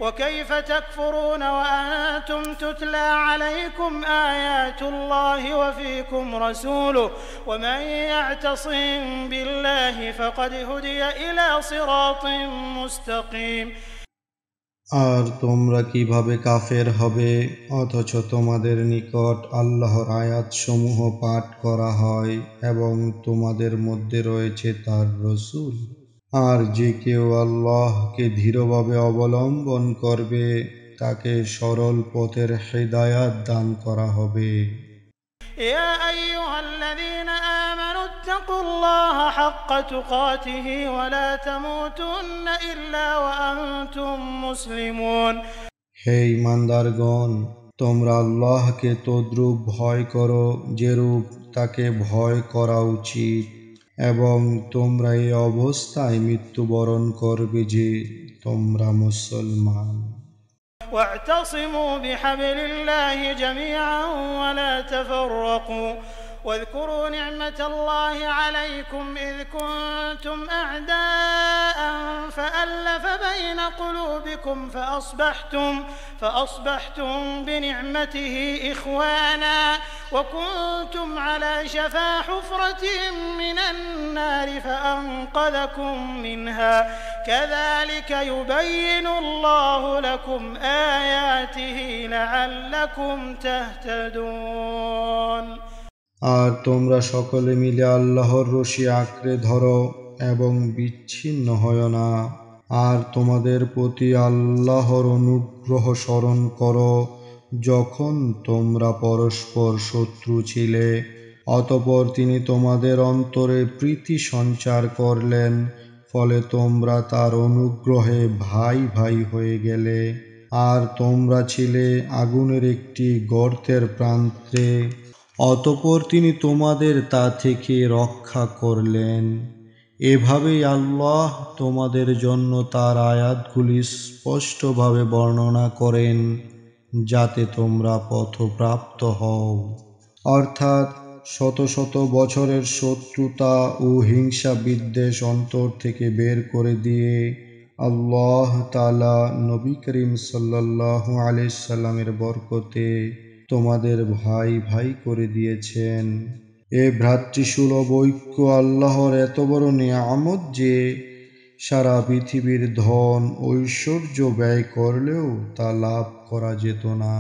وكيف تكفرون وأنتم تتلى عليكم آيات الله وفيكم رسوله ومن يعتصم بالله فقد هدي إلى صراط مستقيم। আর তোমরা কিভাবে কাফের হবে অথচ তোমাদের নিকট আল্লাহর আয়াতসমূহ পাঠ করা হয় এবং তোমাদের মধ্যে রয়েছে তার রসূল। আর যে কেউ আল্লাহকে দৃঢ়ভাবে অবলম্বন করবে তাকে সরল পথের হিদায়াত দান করা হবে। يا أيها الذين آمنوا اتقوا الله حق تقاته ولا تموتن إلا وأنتم مسلمون। হে ঈমানদারগণ, তোমরা আল্লাহকে তদ্রূপ ভয় করো যেরূপ তাকে ভয় করা উচিত, এবং তোমরা এই অবস্থায় মৃত্যুবরণ করবে যে তোমরা মুসলমান। واعتصموا بحبل الله جميعا ولا تفرقوا واذكروا نعمة الله عليكم إذ كنتم أعداء فألف بين قلوبكم فأصبحتم بنعمته إخوانا وكنتم على شفا حفرة من النار فأنقذكم منها كذلك يبين الله لكم آياته لعلكم تهتدون। আর তোমরা সকলে মিলে আল্লাহর রশি আঁকড়ে ধরো এবং বিচ্ছিন্ন হয় না। আর তোমাদের প্রতি আল্লাহর অনুগ্রহ স্মরণ করো যখন তোমরা পরস্পর শত্রু ছিলে, অতঃপর তিনি তোমাদের অন্তরে প্রীতি সঞ্চার করলেন, ফলে তোমরা তার অনুগ্রহে ভাই ভাই হয়ে গেলে। আর তোমরা ছিলে আগুনের একটি গর্তের প্রান্তে, অতঃপর তিনি তোমাদের তা থেকে রক্ষা করলেন। এভাবেই আল্লাহ তোমাদের জন্য তার আয়াতগুলি স্পষ্টভাবে বর্ণনা করেন যাতে তোমরা পথপ্রাপ্ত হও। অর্থাৎ শত শত বছরের শত্রুতা ও হিংসা বিদ্বেষ অন্তর থেকে বের করে দিয়ে আল্লাহ তাআলা নবী করিম সাল্লাল্লাহু আলাইহি সাল্লামের বরকতে তোমাদের ভাই ভাই করে দিয়েছেন। এ ভ্রাতৃসুলভ ঐক্য আল্লাহর এত বড় নিয়ামত যে সারা পৃথিবীর ধন ঐশ্বর্য ব্যয় করলেও তা লাভ করা যেত না।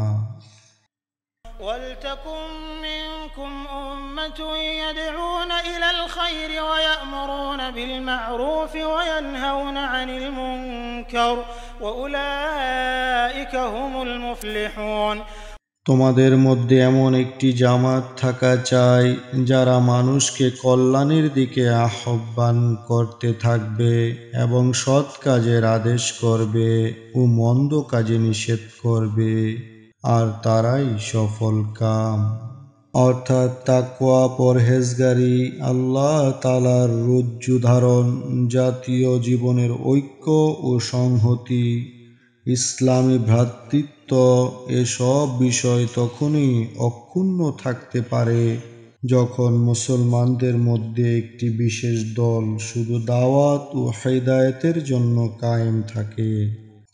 ولتكن منكم أمة يدعون إلى الخير ويأمرون بالمعروف وينهون عن المنكر وأولئك هم المفلحون। তোমাদের মধ্যে এমন একটি জামাত থাকা চাই যারা মানুষকে কল্যাণের দিকে আহ্বান করতে থাকবে এবং সৎ কাজের আদেশ করবে ও মন্দ কাজে নিষেধ করবে, আর তারাই সফল কাম। অর্থাৎ তাকওয়া, পরহেজগারি, আল্লাহ তাআলার রজ্জু ধারণ, জাতীয় জীবনের ঐক্য ও সংহতি, ইসলামী ভ্রাতৃত্ব, এসব বিষয় তখনই অক্ষুণ্ণ থাকতে পারে যখন মুসলমানদের মধ্যে একটি বিশেষ দল শুধু দাওয়াত ও হিদায়াতের জন্য কায়েম থাকে।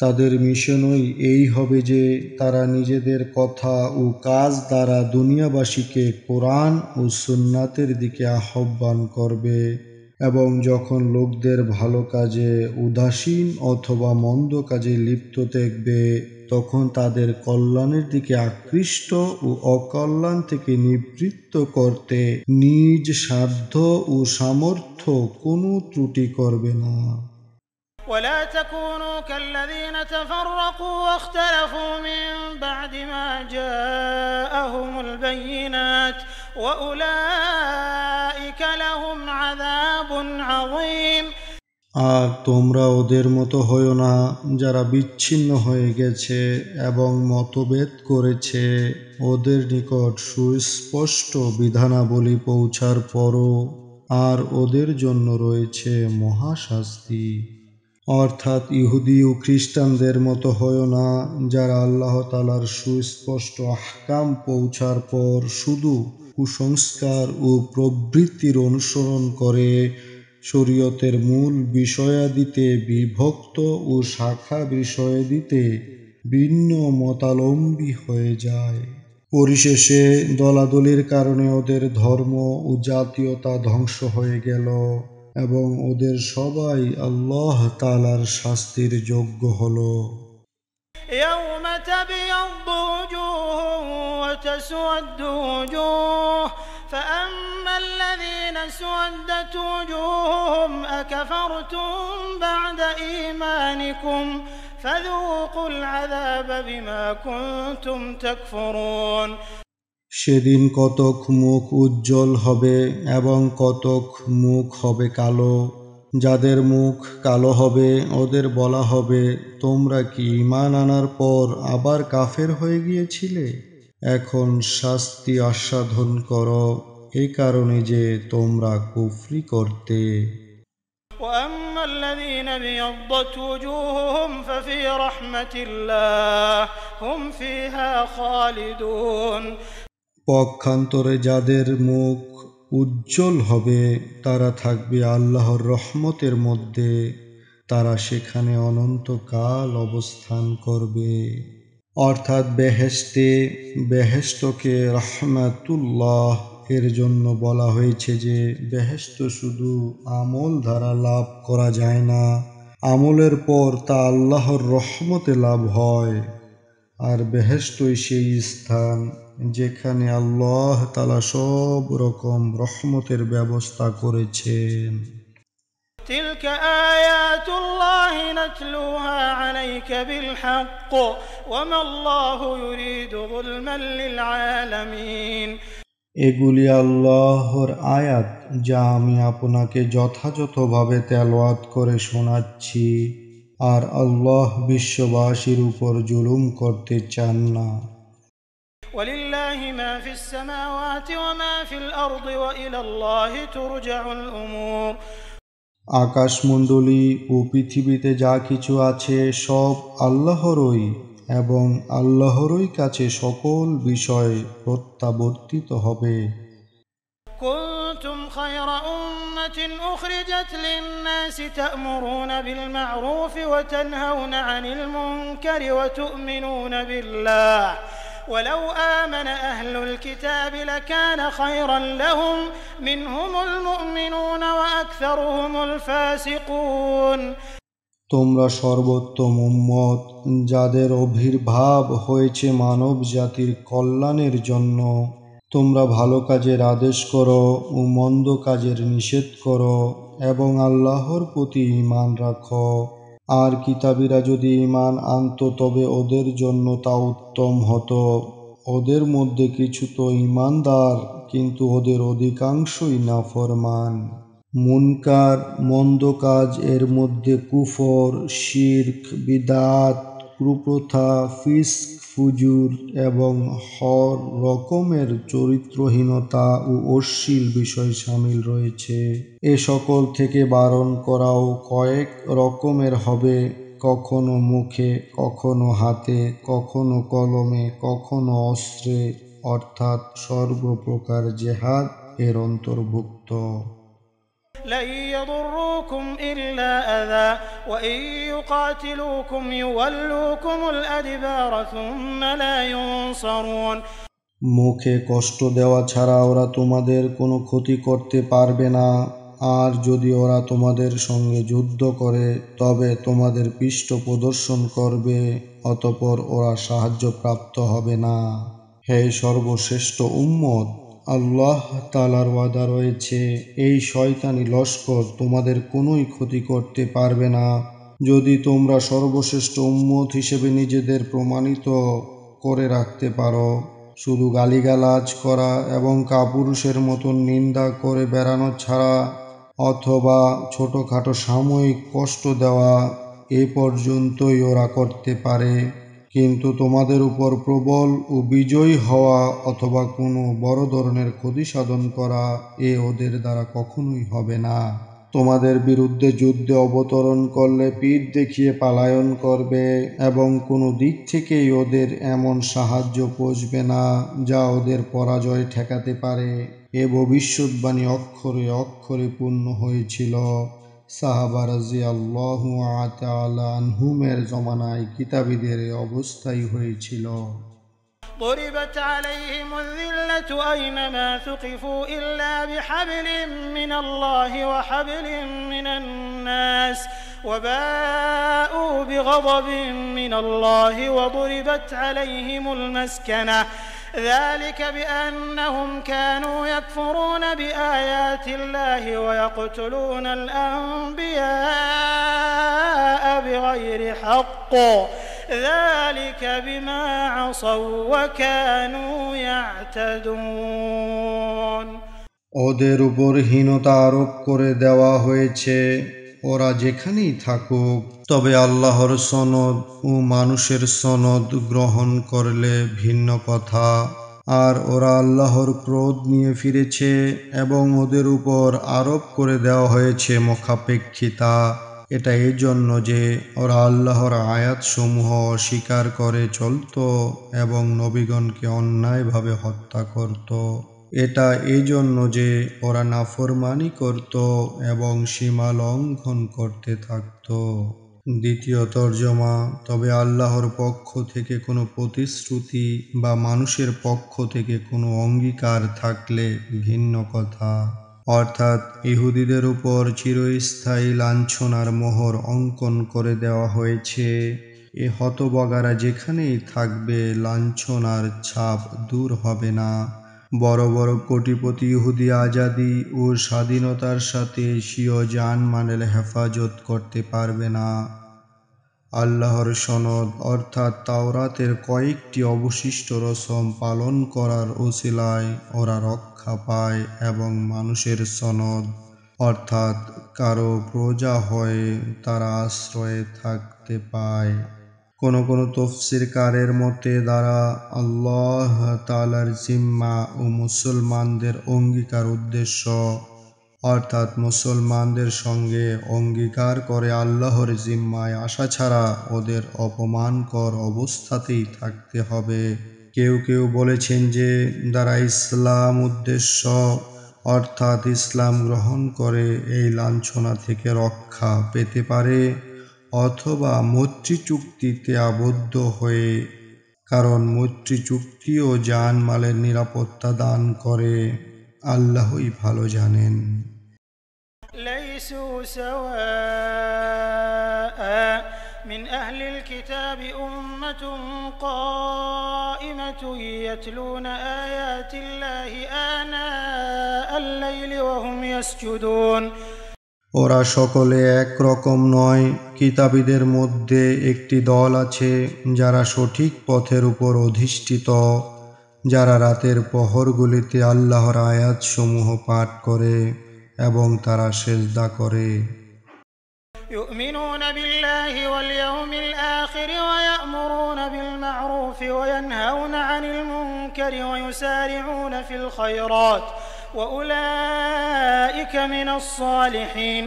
তাদের মিশনই এই হবে যে তারা নিজেদের কথা ও কাজ দ্বারা দুনিয়াবাসীকে কোরআন ও সুন্নাতের দিকে আহ্বান করবে, এবং যখন লোকদের ভালো কাজে উদাসীন অথবা মন্দ কাজে লিপ্ত দেখবে তখন তাদের কল্যাণের দিকে আকৃষ্ট ও অকল্যাণ থেকে নিবৃত্ত করতে নিজ সাধ্য ও সামর্থ্য কোনো ত্রুটি করবে না। ولا تكونوا كالذين تفرقوا واختلفوا من بعد ما جاءهم البينات وأولئك لهم عذاب عظيم। আর তোমরা ওদের মতো হয়ো না যারা বিচ্ছিন্ন হয়ে গেছে এবং মতভেদ করেছে ওদের নিকট সুস্পষ্ট বিধানাবলী পৌঁছার পরও, আর ওদের জন্য রয়েছে মহাশাস্তি। অর্থাৎ ইহুদি ও খ্রিস্টানদের মতো হয়ো না যারা আল্লাহ তাআলার সুস্পষ্ট আহকাম পৌঁছার পর শুধু কুসংস্কার ও প্রবৃত্তির অনুসরণ করে শরীয়তের মূল বিষয়াদিতে বিভক্ত ও শাখা বিষয়াদিতে ভিন্ন মতাবলম্বী হয়ে যায়। পরিশেষে দলাদলির কারণে ওদের ধর্ম ও জাতীয়তা ধ্বংস হয়ে গেল এবং ওদের সবাই আল্লাহ তাআলার শাস্তির যোগ্য হলো। يوم تبيض وجوه وتسود وجوه فأما الذين اسودت وجوههم أكفرتم بعد إيمانكم فذوقوا العذاب بما كنتم تكفرون। সেদিন কতক মুখ উজ্জ্বল হবে এবং কতক মুখ হবে কালো। যাদের মুখ কালো হবে ওদের বলা হবে, তোমরা কি ঈমান আনার পর আবার কাফের হয়ে গিয়েছিলে? এখন শাস্তি আস্বাদন করো, এই কারণে যে তোমরা কুফরি করতে। وأما الذين ابيضت وجوههم ففي رحمة الله هم فيها خالدون। পক্ষান্তরে যাদের মুখ উজ্জ্বল হবে তারা থাকবে আল্লাহর রহমতের মধ্যে, তারা সেখানে অনন্তকাল অবস্থান করবে। অর্থাৎ বেহেশতকে রহমাতুল্লাহ এর জন্য বলা হয়েছে যে বেহেশত শুধু আমল দ্বারা লাভ করা যায় না, আমলের পর তা আল্লাহর রহমতে লাভ হয়। আর বেহেশতই সেই স্থান যেখানে আল্লাহ তাআলা সব রকম রহমতের ব্যবস্থা করেছেন। تلك آيات الله نتلوها عليك بالحق وما الله يريد ظلما للعالمين। এগুলি আল্লাহর আয়াত যা আমি আপনাকে যথাযথভাবে তেলাওয়াত করে শোনাচ্ছি, আর আল্লাহ বিশ্ববাসীর উপর জুলুম করতে চান না। ولله ما في السماوات وما في الأرض وإلى الله ترجع الأمور। আকাশমণ্ডলী ও পৃথিবীতে যা কিছু আছে সব আল্লাহরই এবং আল্লাহরই কাছে সকল বিষয় প্রত্যাবর্তিত হবে। كنتم خير أمة أخرجت للناس تأمرون بالمعروف وتنهون عن المنكر وتؤمنون بالله ولو آمن أهل الكتاب لكان خيرا لهم منهم المؤمنون وأكثرهم الفاسقون। তোমরা সর্বোত্তম উম্মত, যাদের আবির্ভাব হয়েছে মানব জাতির কল্যাণের জন্য। তোমরা ভালো কাজের আদেশ করো ও মন্দ কাজের নিষেধ করো এবং আল্লাহর প্রতি ঈমান রাখো। আর কিতাবীরা যদি ঈমান আনত তবে ওদের জন্য তা উত্তম হতো। ওদের মধ্যে কিছু তো ঈমানদার, কিন্তু ওদের অধিকাংশই নাফরমান। মুনকার মন্দ কাজ এর মধ্যে কুফর, শিরক, বিদআত, কুপ্রথা, ফিসক, ফুজুর এবং হর রকমের চরিত্রহীনতা ও অশ্লীল বিষয় শামিল রয়েছে। এ সকল থেকে বারণ করাও কয়েক রকমের হবে, কখনো মুখে, কখনো হাতে, কখনো কলমে, কখনো অস্ত্রে, অর্থাৎ সর্বপ্রকার জেহাদ এর অন্তর্ভুক্ত। لن يضروكم إلا أذى وإن يقاتلوكم يولوكم الأدبار ثم لا ينصرون। মুখে কষ্ট দেওয়া ছাড়া ওরা তোমাদের কোনো ক্ষতি করতে পারবে না, আর যদি ওরা তোমাদের সঙ্গে যুদ্ধ করে তবে তোমাদের পৃষ্ঠ প্রদর্শন করবে, অতঃপর ওরা সাহায্যপ্রাপ্ত হবে না। হে সর্বশ্রেষ্ঠ উম্মত, আল্লাহ তাআলার ওয়াদা রয়েছে এই শয়তানি লস্কর তোমাদের কোনোই ক্ষতি করতে পারবে না যদি তোমরা সর্বশ্রেষ্ঠ উম্মত হিসেবে নিজেদের প্রমাণিত করে রাখতে পারো। শুধু গালিগালাজ করা এবং কাপুরুষের মতন নিন্দা করে বেড়ানো ছাড়া অথবা ছোটোখাটো সাময়িক কষ্ট দেওয়া এ পর্যন্তই ওরা করতে পারে, কিন্তু তোমাদের উপর প্রবল ও বিজয়ী হওয়া অথবা কোনো বড় ধরনের ক্ষতি সাধন করা এ ওদের দ্বারা কখনোই হবে না। তোমাদের বিরুদ্ধে যুদ্ধে অবতরণ করলে পিঠ দেখিয়ে পালায়ন করবে এবং কোনো দিক থেকেই ওদের এমন সাহায্য পৌঁছবে না যা ওদের পরাজয় ঠেকাতে পারে। এ ভবিষ্যৎবাণী অক্ষরে অক্ষরে পূর্ণ হয়েছিল। সাহাবা রাদিয়াল্লাহু তাআলা আনহুমের জমানায় কিতাবীদের অবস্থাই হয়েছিল। ضربت عليهم الذلة أينما ثقفوا إلا بحبل من الله وحبل من الناس وباءوا بغضب من الله وضربت عليهم المسكنة ذلك بأنهم كانوا يكفرون بآيات الله ويقتلون الأنبياء بغير حق ذلك بما عصوا وكانوا يعتدون ওদের উপর হীনতা আরোপ করে দেওয়া হয়েছে, ওরা যেখানেই থাকুক, তবে আল্লাহর সনদ ও মানুষের সনদ গ্রহণ করলে ভিন্ন কথা। আর ওরা আল্লাহর ক্রোধ নিয়ে ফিরেছে এবং ওদের উপর আরোপ করে দেওয়া হয়েছে মুখাপেক্ষিতা। এটা এই জন্য যে ওরা আল্লাহর আয়াতসমূহ অস্বীকার করে চলত এবং নবীগণকে অন্যায়ভাবে হত্যা করত। এটা এই জন্য যে ওরা নাফরমানি করত এবং সীমা লঙ্ঘন করতে থাকত। দ্বিতীয় তর্জমা, তবে আল্লাহর পক্ষ থেকে কোনো প্রতিশ্রুতি বা মানুষের পক্ষ থেকে কোনো অঙ্গীকার থাকলে ভিন্ন কথা। অর্থাৎ ইহুদিদের উপর চিরস্থায়ী লাঞ্ছনার মোহর অঙ্কন করে দেওয়া হয়েছে। এ হতভাগারা যেখানেই থাকবে লাঞ্ছনার ছাপ দূর হবে না। বড় বড় কোটিপতি ইহুদি আজাদি ও স্বাধীনতার সাথে স্বীয় জানমালের হেফাজত করতে পারবে না। আল্লাহর সনদ অর্থাৎ তাওরাতের কয়েকটি অবশিষ্ট রসম পালন করার ওসিলায় ওরা রক্ষা পায় এবং মানুষের সনদ অর্থাৎ কারো প্রজা হয়ে তারা আশ্রয়ে থাকতে পায়। কোন কোন তফসিরকারের মতে দ্বারা আল্লাহ তাআলার জিম্মা ও মুসলমানদের অঙ্গীকার উদ্দেশ্য, অর্থাৎ মুসলমানদের সঙ্গে অঙ্গীকার করে আল্লাহর জিম্মায় আসা ছাড়া ওদের অপমানকর অবস্থাতেই থাকতে হবে। কেউ কেউ বলেছেন যে দ্বারা ইসলাম উদ্দেশ্য, অর্থাৎ ইসলাম গ্রহণ করে এই লাঞ্ছনা থেকে রক্ষা পেতে পারে, অথবা মৈত্রী চুক্তিতে আবদ্ধ হয়ে, কারণ মৈত্রী চুক্তিও জানমালের নিরাপত্তা দান করে। আল্লাহই ভালো জানেন। ليسوا سواء من أهل الكتاب أمة قائمة يتلون آيات الله آناء الليل وهم يسجدون ওরা সকলে একরকম নয়। কিতাবীদের মধ্যে একটি দল আছে যারা সঠিক পথের উপর অধিষ্ঠিত, যারা রাতের প্রহরগুলিতে আল্লাহর আয়াতসমূহ পাঠ করে এবং তারা সেজদা করে। يؤمنون بالله واليوم الآخر ويأمرون بالمعروف وينهون عن المنكر ويسارعون في الخيرات وأولئك من الصالحين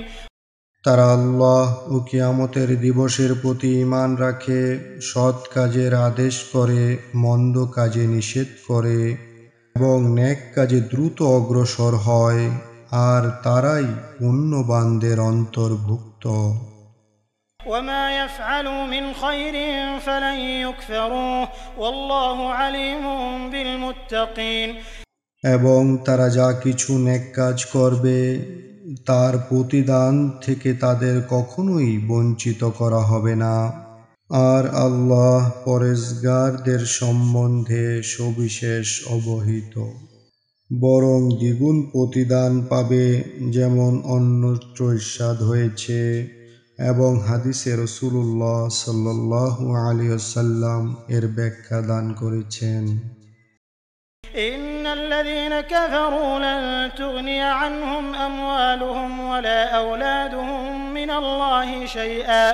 তারা আল্লাহ ও কিয়ামতের দিবসের প্রতি ঈমান রাখে, সৎ কাজের আদেশ করে, মন্দ কাজে নিষেধ করে এবং নেক কাজে দ্রুত অগ্রসর হয়, আর তারাই পুণ্যবানদের অন্তর্ভুক্ত। وما يفعلوا من خير فلن يكفروه والله عليم بالمتقين এবং তারা যা কিছু নেক কাজ করবে তার প্রতিদান থেকে তাদের কখনোই বঞ্চিত করা হবে না, আর আল্লাহ পরেজগারদের সম্বন্ধে সবিশেষ অবহিত। বরং দ্বিগুণ প্রতিদান পাবে, যেমন অন্যত্র ইরশাদ হয়েছে এবং হাদিসে রাসূলুল্লাহ সাল্লাল্লাহু আলাইহি ওয়াসাল্লাম এর ব্যাখ্যা দান করেছেন। إن الذين كفروا لن تغني عنهم أموالهم ولا أولادهم من الله شيئا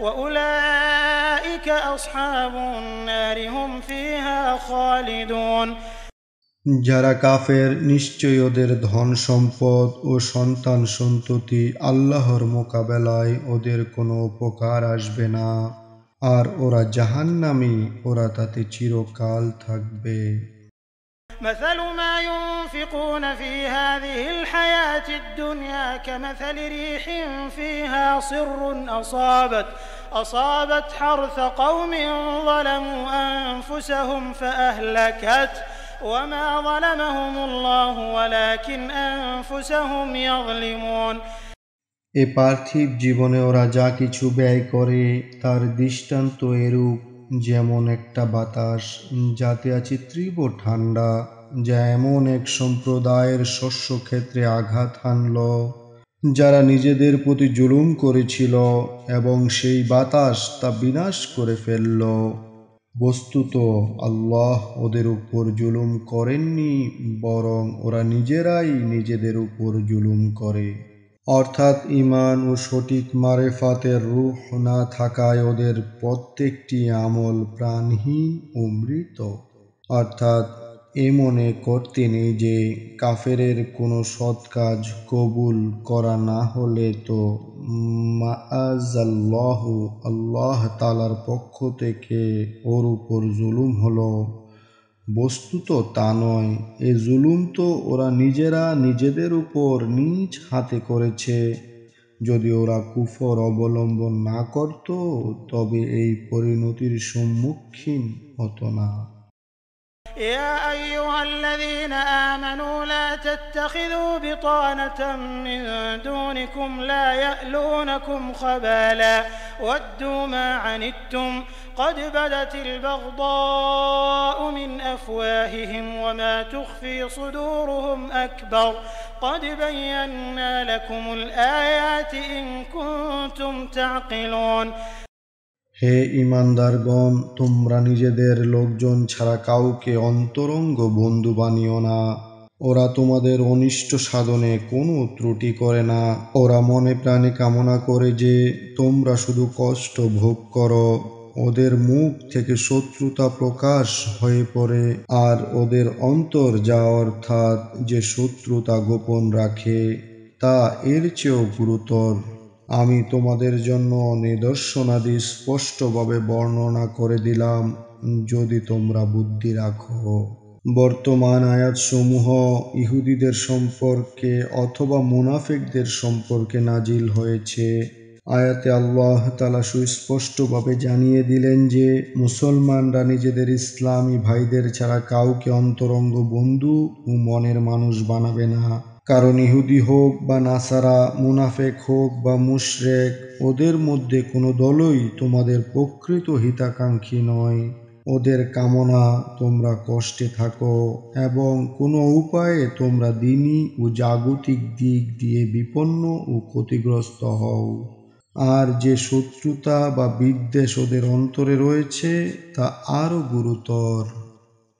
وأولئك أصحاب النار هم فيها خالدون যারা কাফের, নিশ্চয়ই ওদের ধন সম্পদ ও সন্তান সন্ততি আল্লাহর মোকাবেলায় ওদের কোনো উপকার আসবে না, আর ওরা জাহান্নামী, ওরা তাতে চিরকাল থাকবে। مثل ما ينفقون في هذه الحياة الدنيا كمثل ريح فيها صر أصابت حرث قوم ظلموا أنفسهم فأهلكت وما ظلمهم الله ولكن أنفسهم يظلمون। এ পার্থিব জীবনে ওরা যা কিছু ব্যয় করে তার দৃষ্টান্ত এরূপ, যেমন একটা বাতাস যাতে আছে তীব্র ঠান্ডা, যা এমন এক সম্প্রদায়ের শস্য ক্ষেত্রে আঘাত হানল যারা নিজেদের প্রতি জুলুম করেছিল, এবং সেই বাতাস তা বিনাশ করে ফেলল। বস্তুত আল্লাহ ওদের উপর জুলুম করেননি, বরং ওরা নিজেরাই নিজেদের উপর জুলুম করে। অর্থাৎ ঈমান ও সঠিক মারেফাতের রূহ না থাকায় ওদের প্রত্যেকটি আমল প্রাণহীন ও মৃত। অর্থাৎ এ মনে করতে নেই যে কাফেরের কোনো সৎ কাজ কবুল করা না হলে তো মাআযাল্লাহ, আল্লাহ তাআলার পক্ষ থেকে ওর উপর জুলুম হলো। বস্তুত তা নয়, এ জুলুম তো ওরা নিজেরা নিজেদের উপর নিজ হাতে করেছে। যদি ওরা কুফর অবলম্বন না করত তবে এই পরিণতির সম্মুখীন হতো না। يا أيها الذين آمنوا لا تتخذوا بطانة من دونكم لا يألونكم خبالا ودوا ما عنتم قد بدت البغضاء من أفواههم وما تخفي صدورهم أكبر قد بينا لكم الآيات إن كنتم تعقلون। হে ঈমানদারগণ, তোমরা নিজেদের লোকজন ছাড়া কাউকে অন্তরঙ্গ বন্ধু বানিও না। ওরা তোমাদের অনিষ্ট সাধনে কোনো ত্রুটি করে না। ওরা মনে প্রাণে কামনা করে যে তোমরা শুধু কষ্ট ভোগ করো। ওদের মুখ থেকে শত্রুতা প্রকাশ হয়ে পড়ে, আর ওদের অন্তর, যা অর্থাৎ যে শত্রুতা গোপন রাখে, তা এর চেয়েও গুরুতর। আমি তোমাদের জন্য নিদর্শনাদি স্পষ্টভাবে বর্ণনা করে দিলাম, যদি তোমরা বুদ্ধি রাখো। বর্তমান আয়াতসমূহ ইহুদিদের সম্পর্কে অথবা মুনাফিকদের সম্পর্কে নাজিল হয়েছে। আয়াতে আল্লাহ তাআলা সুস্পষ্টভাবে জানিয়ে দিলেন যে মুসলমানরা নিজেদের ইসলামী ভাইদের ছাড়া কাউকে অন্তরঙ্গ বন্ধু ও মনের মানুষ বানাবে না। কারণ ইহুদি হোক বা নাসারা, মুনাফেক হোক বা মুশরেক, ওদের মধ্যে কোনো দলই তোমাদের প্রকৃত হিতাকাঙ্ক্ষী নয়। ওদের কামনা তোমরা কষ্টে থাকো এবং কোনো উপায়ে তোমরা দ্বীনি ও জাগতিক দিক দিয়ে বিপন্ন ও ক্ষতিগ্রস্ত হও। আর যে শত্রুতা বা বিদ্বেষ ওদের অন্তরে রয়েছে তা আরও গুরুতর।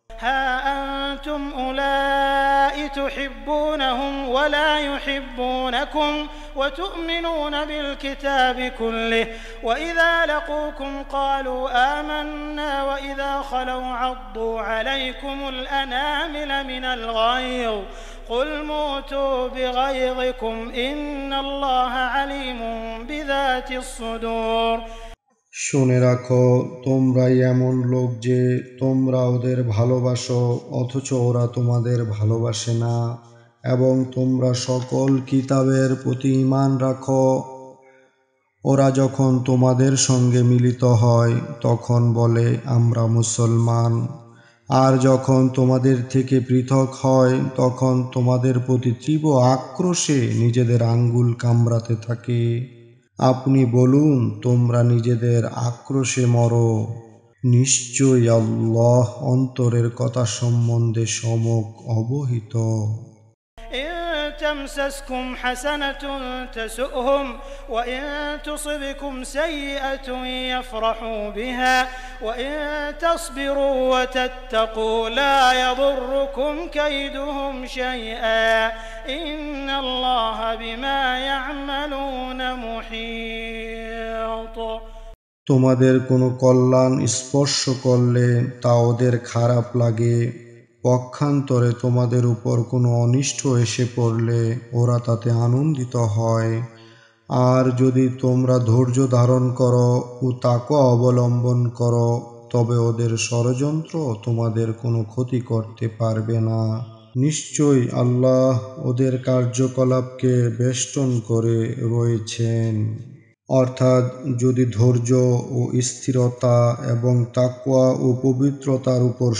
ها أنتم أولئك تحبونهم ولا يحبونكم وتؤمنون بالكتاب كله وإذا لقوكم قالوا آمنا وإذا خلوا عضوا عليكم الأنامل من الغيظ قل موتوا بغيظكم إن الله عليم بذات الصدور। শুনে রাখো, তোমরাই এমন লোক যে তোমরা ওদের ভালোবাসো অথচ ওরা তোমাদের ভালোবাসে না, এবং তোমরা সকল কিতাবের প্রতি ঈমান রাখো। ওরা যখন তোমাদের সঙ্গে মিলিত হয় তখন বলে আমরা মুসলমান, আর যখন তোমাদের থেকে পৃথক হয় তখন তোমাদের প্রতি তীব্র আক্রোশে নিজেদের আঙ্গুল কামড়াতে থাকে। আপনি বলুন, তোমরা নিজেদের আক্রোশে মরো। নিশ্চয়ই আল্লাহ অন্তরের কথা সম্বন্ধে সম্যক অবহিত। تمسسكم حسنة تسؤهم وإن تصبكم سيئة يفرحوا بها وإن تصبروا وتتقوا لا يضركم كيدهم شيئا إن الله بما يعملون محيط। তোমাদের কোনো কল্যাণ স্পর্শ করলে তা ওদের খারাপ লাগে, পক্ষান্তরে তোমাদের উপর কোনো অনিষ্ট এসে পড়লে ওরা তাতে আনন্দিত হয়। আর যদি তোমরা ধৈর্য ধারণ করো ও তাকওয়া অবলম্বন করো তবে ওদের ষড়যন্ত্র তোমাদের কোনো ক্ষতি করতে পারবে না। নিশ্চয়ই আল্লাহ ওদের কার্যকলাপকে বেষ্টন করে রয়েছেন। অর্থাৎ যদি ধৈর্য ও স্থিরতা এবং তাকওয়া ও পবিত্রতার উপর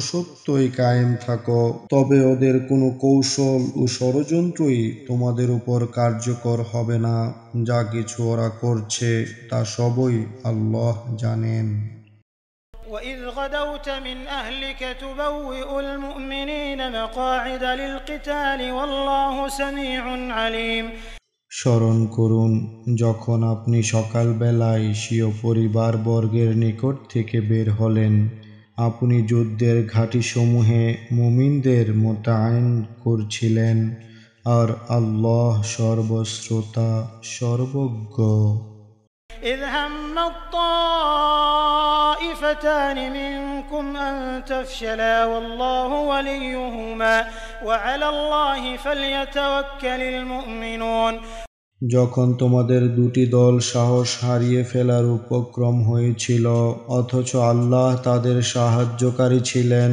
সত্যই কায়েম থাকো তবে ওদের কোনো কৌশল ও ষড়যন্ত্রই তোমাদের উপর কার্যকর হবে না। যা কিছু ওরা করছে তা সবই আল্লাহ জানেন। وإذ غدوت من أهلك تبوئ المؤمنين مقاعد للقتال والله سميع عليم। স্মরণ করুন যখন আপনি সকালবেলায় স্বীয় পরিবারবর্গের নিকট থেকে বের হলেন, আপনি যুদ্ধের ঘাঁটিসমূহে মুমিনদের মোতায়েন করছিলেন, আর আল্লাহ সর্বশ্রোতা সর্বজ্ঞ। إذ هم الطائفتان منكم أن تفشلا والله وليهما وعلى الله فليتوكل المؤمنون। যখন তোমাদের দুটি দল সাহস হারিয়ে ফেলার উপক্রম হয়েছিল অথচ আল্লাহ তাদের সাহায্যকারী ছিলেন,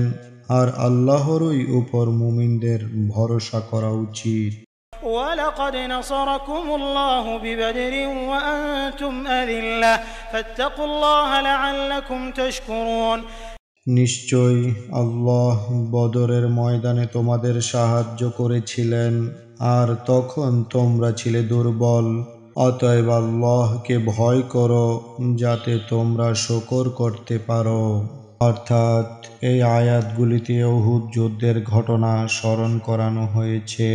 আর আল্লাহরই উপর মুমিনদের ভরসা করা উচিত। ولقد نصركم الله ببدر وأنتم أذلة فاتقوا الله لعلكم تشكرون। নিশ্চয় আল্লাহ বদরের ময়দানে তোমাদের সাহায্য করেছিলেন, আর তখন তোমরা ছিলে দুর্বল। অতএব আল্লাহকে ভয় করো যাতে তোমরা শুকর করতে পারো। অর্থাৎ এই আয়াতগুলিতে উহুদ যুদ্ধের ঘটনা স্মরণ করানো হয়েছে।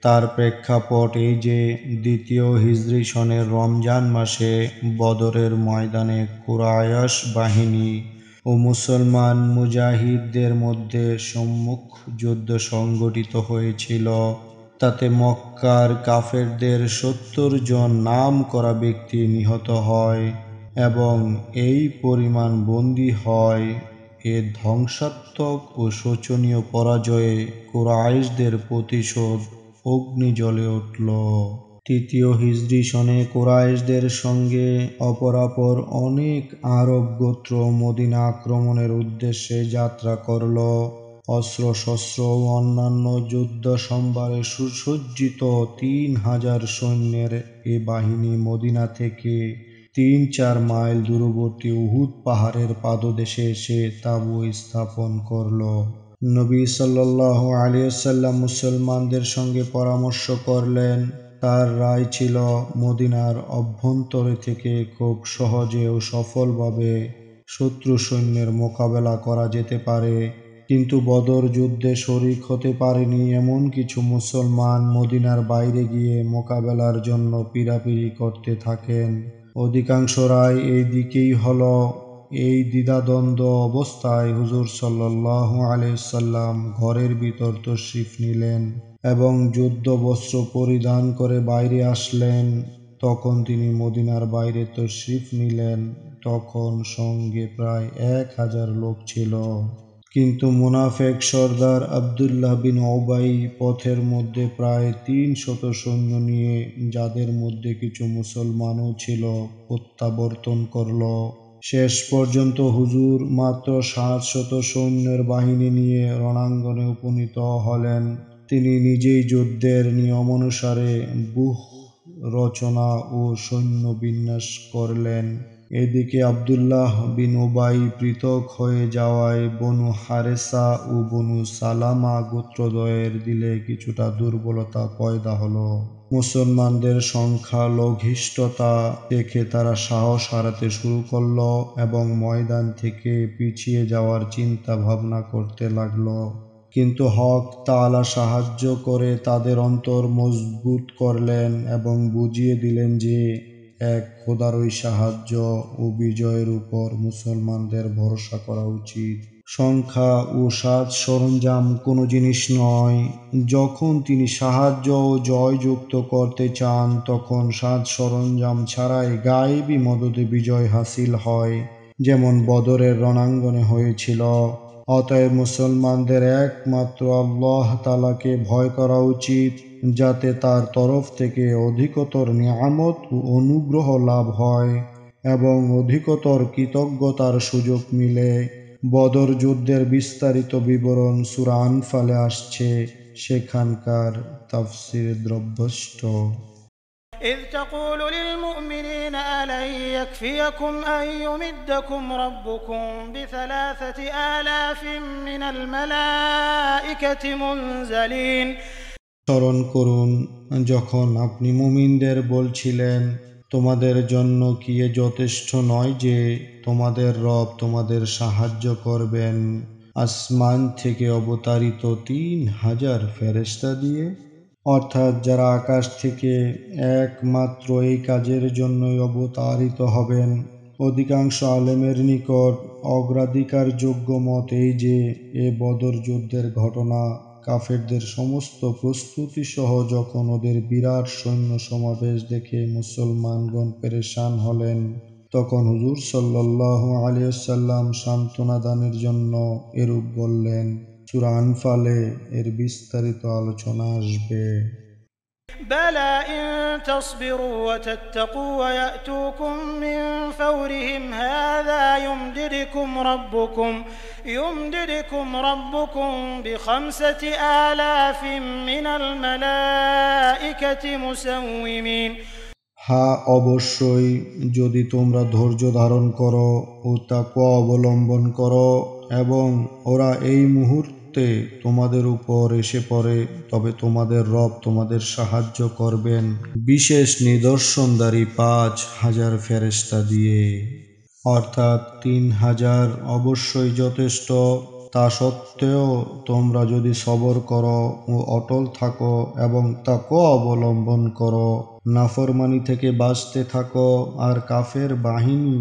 তার প্রেক্ষাপট এই যে দ্বিতীয় হিজরি সনের রমজান মাসে বদরের ময়দানে কুরাইশ বাহিনী ও মুসলমান মুজাহিদদের মধ্যে সম্মুখ যুদ্ধ সংগঠিত হয়েছিল। তাতে মক্কার কাফেরদের ৭০ জন নাম করা ব্যক্তি নিহত হয় এবং এই পরিমাণ বন্দী হয়। এ ধ্বংসাত্মক ও শোচনীয় পরাজয়ে কুরাইশদের প্রতিশোধ অগ্নি জ্বলে উঠল। তৃতীয় হিজরি সনে কুরাইশদের সঙ্গে অপরাপর অনেক আরব গোত্র মদিনা আক্রমণের উদ্দেশ্যে যাত্রা করল। অস্ত্রশস্ত্র ও অন্যান্য যুদ্ধ সম্ভারে সুসজ্জিত ৩,০০০ সৈন্যের এ বাহিনী মদিনা থেকে ৩-৪ মাইল দূরবর্তী উহুদ পাহাড়ের পাদদেশে এসে তাঁবু স্থাপন করল। নবী সাল্লাল্লাহু আলাইহি ওয়াসাল্লাম মুসলমানদের সঙ্গে পরামর্শ করলেন। তার রায় ছিল মদিনার অভ্যন্তরে থেকে খুব সহজে ও সফলভাবে শত্রু সৈন্যের মোকাবেলা করা যেতে পারে, কিন্তু বদর যুদ্ধে শরিক হতে পারেনি এমন কিছু মুসলমান মদিনার বাইরে গিয়ে মোকাবেলার জন্য পীড়াপিড়ি করতে থাকেন। অধিকাংশ রায় এই দিকেই হলো। এই দ্বিধাদ্বন্দ্ব অবস্থায় হুজুর সাল্লাল্লাহু আলাইহি সাল্লাম ঘরের ভিতর তশরিফ নিলেন এবং যুদ্ধ বস্ত্র পরিধান করে বাইরে আসলেন। তখন তিনি মদিনার বাইরে তশরিফ নিলেন। তখন সঙ্গে প্রায় ১,০০০ লোক ছিল, কিন্তু মুনাফেক সর্দার আব্দুল্লাহ বিন উবাই পথের মধ্যে প্রায় ৩০০ সৈন্য নিয়ে, যাদের মধ্যে কিছু মুসলমানও ছিল, প্রত্যাবর্তন করল। শেষ পর্যন্ত হুজুর মাত্র ৭০০ সৈন্যের বাহিনী নিয়ে রণাঙ্গনে উপনীত হলেন। তিনি নিজেই যুদ্ধের নিয়ম অনুসারে ব্যূহ রচনা ও সৈন্য বিন্যাস করলেন। এদিকে আব্দুল্লাহ বিন উবাই পৃথক হয়ে যাওয়ায় বনু হারেসা ও বনু সালামা গোত্রদ্বয়ের দিলে কিছুটা দুর্বলতা পয়দা হলো। মুসলমানদের সংখ্যা লঘিষ্ঠতা দেখে তারা সাহস হারাতে শুরু করল এবং ময়দান থেকে পিছিয়ে যাওয়ার চিন্তা ভাবনা করতে লাগল। কিন্তু হক তাআলা সাহায্য করে তাদের অন্তর মজবুত করলেন এবং বুঝিয়ে দিলেন যে এক খোদারই সাহায্য ও বিজয়ের উপর মুসলমানদের ভরসা করা উচিত। সংখ্যা ও সাজ সরঞ্জাম কোনো জিনিস নয়। যখন তিনি সাহায্য ও জয় যুক্ত করতে চান তখন সাজ সরঞ্জাম ছাড়াই গায়েবী মদদে বিজয় হাসিল হয়, যেমন বদরের রণাঙ্গনে হয়েছিল। অতএব মুসলমানদের একমাত্র আল্লাহ তাআলাকে ভয় করা উচিত, যাতে তার তরফ থেকে অধিকতর নিয়ামত ও অনুগ্রহ লাভ হয় এবং অধিকতর কৃতজ্ঞতার সুযোগ মিলে। বদর যুদ্ধের বিস্তারিত বিবরণ সূরা আনফালে আসছে, সেখানকার তাফসীর দ্রব্যষ্ট। إذ تقول للمؤمنين ألن يكفيكم أن يمدكم ربكم ب3 آلاف من الملائكة منزلين। স্মরণ করুন যখন আপনি মুমিনদের বলছিলেন, তোমাদের জন্য কি এ যথেষ্ট নয় যে তোমাদের রব তোমাদের সাহায্য করবেন আসমান থেকে অবতারিত 3000 ফেরেশতা দিয়ে? অর্থাৎ যারা আকাশ থেকে একমাত্র এই কাজের জন্যই অবতারিত হবেন। অধিকাংশ আলেমের নিকট অগ্রাধিকারযোগ্য মত এই যে এ বদর যুদ্ধের ঘটনা কাফেরদের সমস্ত প্রস্তুতি সহ যখন ওদের বিরাট সৈন্য সমাবেশ দেখে মুসলমানগণ পেরেশান হলেন, তখন হুজুর সাল্লাল্লাহু আলাইহি ওয়াসাল্লাম সান্ত্বনা দানের জন্য এরূপ বললেন। সূরা আনফালে এর বিস্তারিত আলোচনা আসবে। بلى إن تصبروا وتتقوا ويأتوكم من فورهم هذا يمددكم ربكم ب5 آلاف من الملائكة مسومين। হ্যাঁ, অবশ্যই যদি তোমরা ধৈর্য ধারণ করো ও তাকওয়া অবলম্বন করো এবং ওরা এই মুহূর্তে তোমাদের উপর এসে পড়ে, তবে তোমাদের রব তোমাদের সাহায্য করবেন বিশেষ নিদর্শনদারী 5000 ফেরেশতা দিয়ে। অর্থাৎ 3000 অবশ্যই যথেষ্ট। তা সত্ত্বেও তোমরা যদি সবর করো ও অটল থাকো এবং তাকওয়া অবলম্বন করো, নাফরমানি থেকে বাঁচতে থাকো, আর কাফের বাহিনী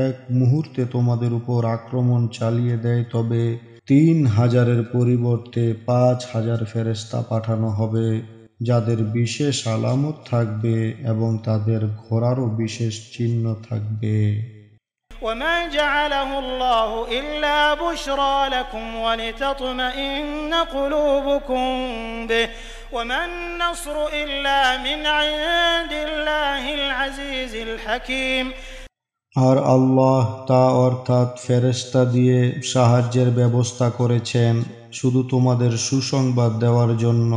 এক মুহূর্তে তোমাদের উপর আক্রমণ চালিয়ে দেয়, তবে 3000-এর পরিবর্তে 5000 ফেরেশতা পাঠানো হবে, যাদের বিশেষ আলামত থাকবে এবং তাদের ঘোড়ারও বিশেষ চিহ্ন থাকবে। وما جعله الله إلا بشرى لكم ولتطمئن قلوبكم به وما النصر إلا من عند الله العزيز الحكيم। আর আল্লাহ তা অর্থাৎ ফেরেশতা দিয়ে সাহায্যের ব্যবস্থা করেছেন শুধু তোমাদের সুসংবাদ দেওয়ার জন্য